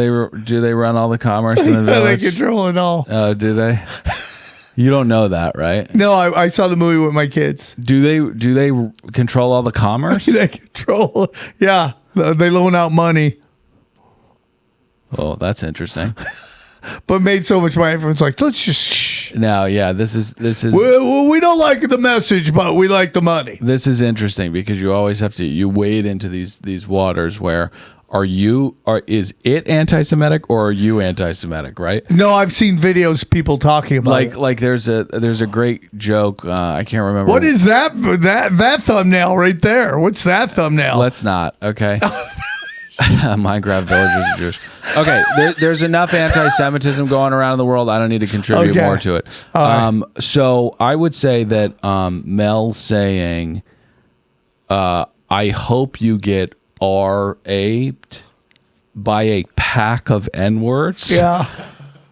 [SPEAKER 2] they run all the commerce in the
[SPEAKER 3] They
[SPEAKER 2] village?
[SPEAKER 3] control it all.
[SPEAKER 2] Do they? You don't know that, right?
[SPEAKER 3] No, I saw the movie with my kids.
[SPEAKER 2] Do they control all the commerce?
[SPEAKER 3] They control. Yeah, they loan out money,
[SPEAKER 2] Oh, that's interesting.
[SPEAKER 3] but made so much money. Everyone's like, let's just shh.
[SPEAKER 2] Now, yeah, this is
[SPEAKER 3] We don't like the message, but we like the money.
[SPEAKER 2] this is interesting, because you always have to wade into these waters where is it anti-Semitic or are you anti-Semitic, right?
[SPEAKER 3] No, I've seen videos people talking about it.
[SPEAKER 2] Like there's a great joke, I can't remember.
[SPEAKER 3] What is that thumbnail right there? What's that thumbnail?
[SPEAKER 2] Let's not, okay? Minecraft villagers are Jewish. Okay, there's enough anti-Semitism going around in the world. I don't need to contribute
[SPEAKER 3] Okay.
[SPEAKER 2] more to it.
[SPEAKER 3] All right.
[SPEAKER 2] So I would say that Mel saying, "I hope you get R-aped," by a pack of N-words
[SPEAKER 3] Yeah.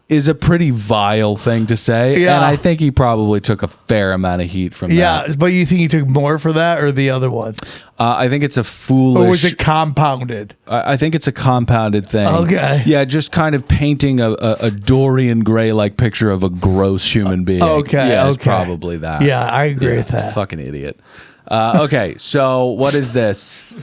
[SPEAKER 2] is a pretty vile thing to say.
[SPEAKER 3] Yeah.
[SPEAKER 2] And I think he probably took a fair amount of heat from
[SPEAKER 3] Yeah,
[SPEAKER 2] that.
[SPEAKER 3] but you think he took more for that or the other one?
[SPEAKER 2] I think it's a foolish...
[SPEAKER 3] Or was it compounded?
[SPEAKER 2] I think it's a compounded thing.
[SPEAKER 3] Okay.
[SPEAKER 2] Yeah, just kind of painting a Dorian Gray-like picture of a gross human being.
[SPEAKER 3] Okay,
[SPEAKER 2] Yeah, it's
[SPEAKER 3] okay.
[SPEAKER 2] probably that.
[SPEAKER 3] Yeah, I agree with that.
[SPEAKER 2] Fucking idiot. Okay, so what is this?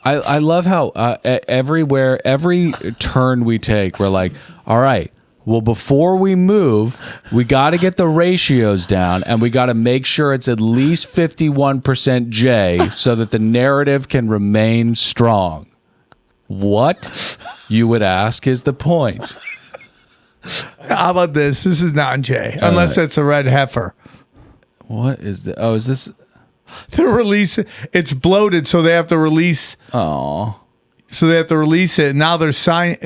[SPEAKER 2] I love how everywhere, every turn we take, we're like, all right, well, before we move, we got to get the ratios down and we got to make sure it's at least 51% J so that the narrative can remain strong. What, you would ask, is the point?
[SPEAKER 3] How about this? This is non-J, unless that's a red heifer.
[SPEAKER 2] What is the? Oh, is this?
[SPEAKER 3] They're releasing. It's bloated, so they have to release.
[SPEAKER 2] Oh,
[SPEAKER 3] So they have to release it. Now they're setting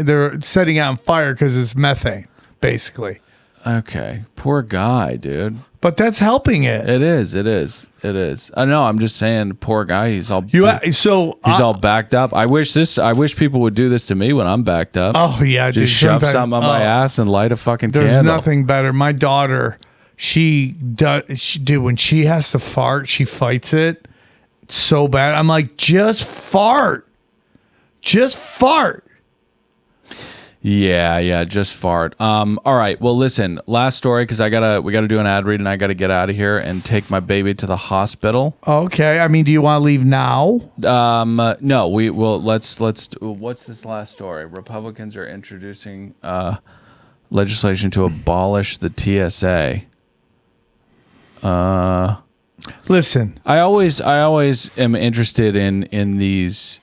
[SPEAKER 3] it on fire because it's methane, basically.
[SPEAKER 2] okay. Poor guy, dude.
[SPEAKER 3] But that's helping it.
[SPEAKER 2] It is. It is. It is. I know. I'm just saying, poor guy. He's all. He's
[SPEAKER 3] So
[SPEAKER 2] all backed up. I wish people would do this to me when I'm backed up.
[SPEAKER 3] Oh yeah,
[SPEAKER 2] just
[SPEAKER 3] dude,
[SPEAKER 2] shove
[SPEAKER 3] sometimes-
[SPEAKER 2] something on my ass and light a fucking
[SPEAKER 3] There's
[SPEAKER 2] candle.
[SPEAKER 3] nothing better. My daughter, dude, when she has to fart, she fights it so bad. I'm like, just fart. Just fart.
[SPEAKER 2] Yeah, just fart. All right. Well, listen. Last story because we gotta do an ad read and I gotta get out of here and take my baby to the hospital.
[SPEAKER 3] Okay. I mean, do you want to leave now?
[SPEAKER 2] No, we will. Let's. What's this last story? Republicans are introducing legislation to abolish the TSA.
[SPEAKER 3] Listen.
[SPEAKER 2] I always am interested in these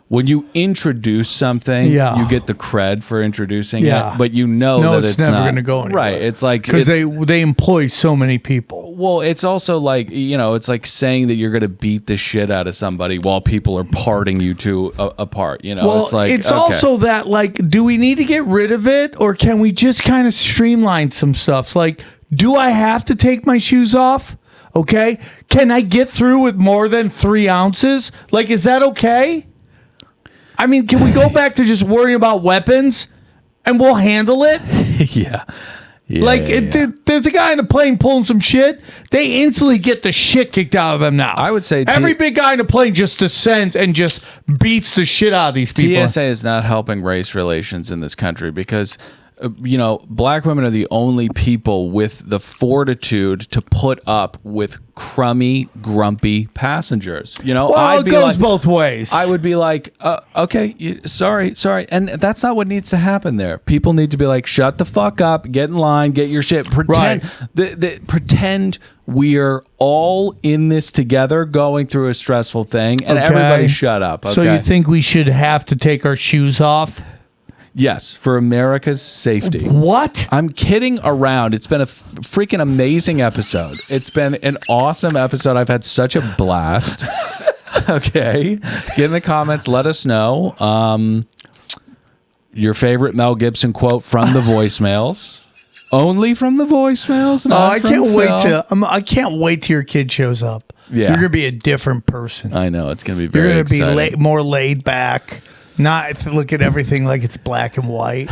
[SPEAKER 2] when you introduce something,
[SPEAKER 3] Yeah.
[SPEAKER 2] you get the cred for introducing
[SPEAKER 3] Yeah.
[SPEAKER 2] it, but
[SPEAKER 3] No,
[SPEAKER 2] that
[SPEAKER 3] it's
[SPEAKER 2] it's
[SPEAKER 3] never
[SPEAKER 2] not
[SPEAKER 3] gonna go anywhere.
[SPEAKER 2] right. It's like
[SPEAKER 3] Because
[SPEAKER 2] it's-
[SPEAKER 3] they employ so many people.
[SPEAKER 2] well, it's also like it's like saying that you're going to beat the shit out of somebody while people are parting you two apart.
[SPEAKER 3] Well,
[SPEAKER 2] it's like okay.
[SPEAKER 3] also that, like, do we need to get rid of it or can we just kind of streamline some stuff? It's like, do I have to take my shoes off? Okay. Can I get through with more than 3 ounces? Like, is that okay? I mean, can we go back to just worrying about weapons and we'll handle it?
[SPEAKER 2] yeah.
[SPEAKER 3] Like, there's a guy in a plane pulling some shit. They instantly get the shit kicked out of them now.
[SPEAKER 2] I would say
[SPEAKER 3] every big guy in a plane just descends and just beats the shit out of these people.
[SPEAKER 2] TSA is not helping race relations in this country because black women are the only people with the fortitude to put up with crummy, grumpy passengers.
[SPEAKER 3] Well,
[SPEAKER 2] I'd
[SPEAKER 3] it
[SPEAKER 2] be
[SPEAKER 3] goes
[SPEAKER 2] like,
[SPEAKER 3] both ways.
[SPEAKER 2] I would be like, okay, sorry. And that's not what needs to happen there. People need to be like, shut the fuck up, get in line, get your shit. Pretend, pretend we're all in this together going through a stressful thing and everybody shut up. Okay?
[SPEAKER 3] So you think we should have to take our shoes off?
[SPEAKER 2] Yes, for America's safety.
[SPEAKER 3] What?
[SPEAKER 2] I'm kidding around. It's been a freaking amazing episode. It's been an awesome episode. I've had such a blast. Okay. Get in the comments. Let us know your favorite Mel Gibson quote from the voicemails. Only from the voicemails. Not
[SPEAKER 3] I
[SPEAKER 2] from
[SPEAKER 3] can't wait
[SPEAKER 2] Phil.
[SPEAKER 3] I can't wait till your kid shows up.
[SPEAKER 2] Yeah.
[SPEAKER 3] You're gonna be a different person.
[SPEAKER 2] I know it's going to be very
[SPEAKER 3] You're gonna
[SPEAKER 2] exciting.
[SPEAKER 3] be more laid back. Not look at everything like it's black and white.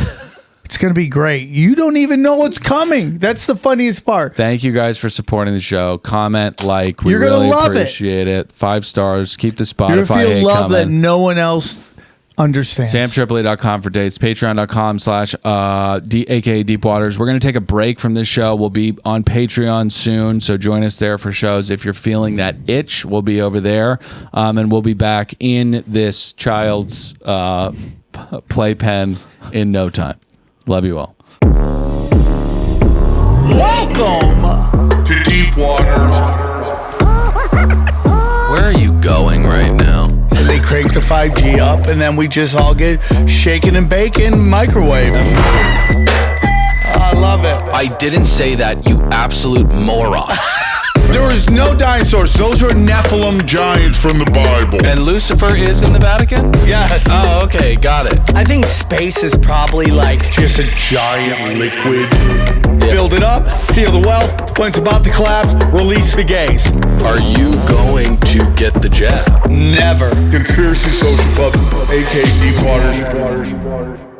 [SPEAKER 3] It's going to be great. You don't even know what's coming. That's the funniest part.
[SPEAKER 2] Thank you guys for supporting the show. Comment, like. We
[SPEAKER 3] You're gonna
[SPEAKER 2] really
[SPEAKER 3] love it.
[SPEAKER 2] appreciate it. 5 stars. Keep the
[SPEAKER 3] You're going
[SPEAKER 2] Spotify
[SPEAKER 3] to feel
[SPEAKER 2] hate
[SPEAKER 3] love
[SPEAKER 2] coming.
[SPEAKER 3] that no one else understands.
[SPEAKER 2] SamTripoli.com for dates. Patreon.com/aka Deep Waters. We're going to take a break from this show. We'll be on Patreon soon, so join us there for shows. If you're feeling that itch, we'll be over there. And we'll be back in this child's playpen in no time. Love you all.
[SPEAKER 4] Welcome to Deep Waters.
[SPEAKER 5] Where are you going right now?
[SPEAKER 4] So they crank the 5G up, and then we just all get shaken and baking microwave. I love it.
[SPEAKER 5] I didn't say that, you absolute moron.
[SPEAKER 4] There was no dinosaurs. Those were Nephilim giants from the Bible.
[SPEAKER 5] And Lucifer is in the Vatican?
[SPEAKER 4] Yes.
[SPEAKER 5] Oh, okay, got it.
[SPEAKER 8] I think space is probably like
[SPEAKER 4] Just a giant liquid. Filled it up, seal the well. When it's about to collapse, release the gays.
[SPEAKER 5] Are you going to get the jab?
[SPEAKER 4] Never.
[SPEAKER 9] Conspiracy Social Club, aka Deep Waters.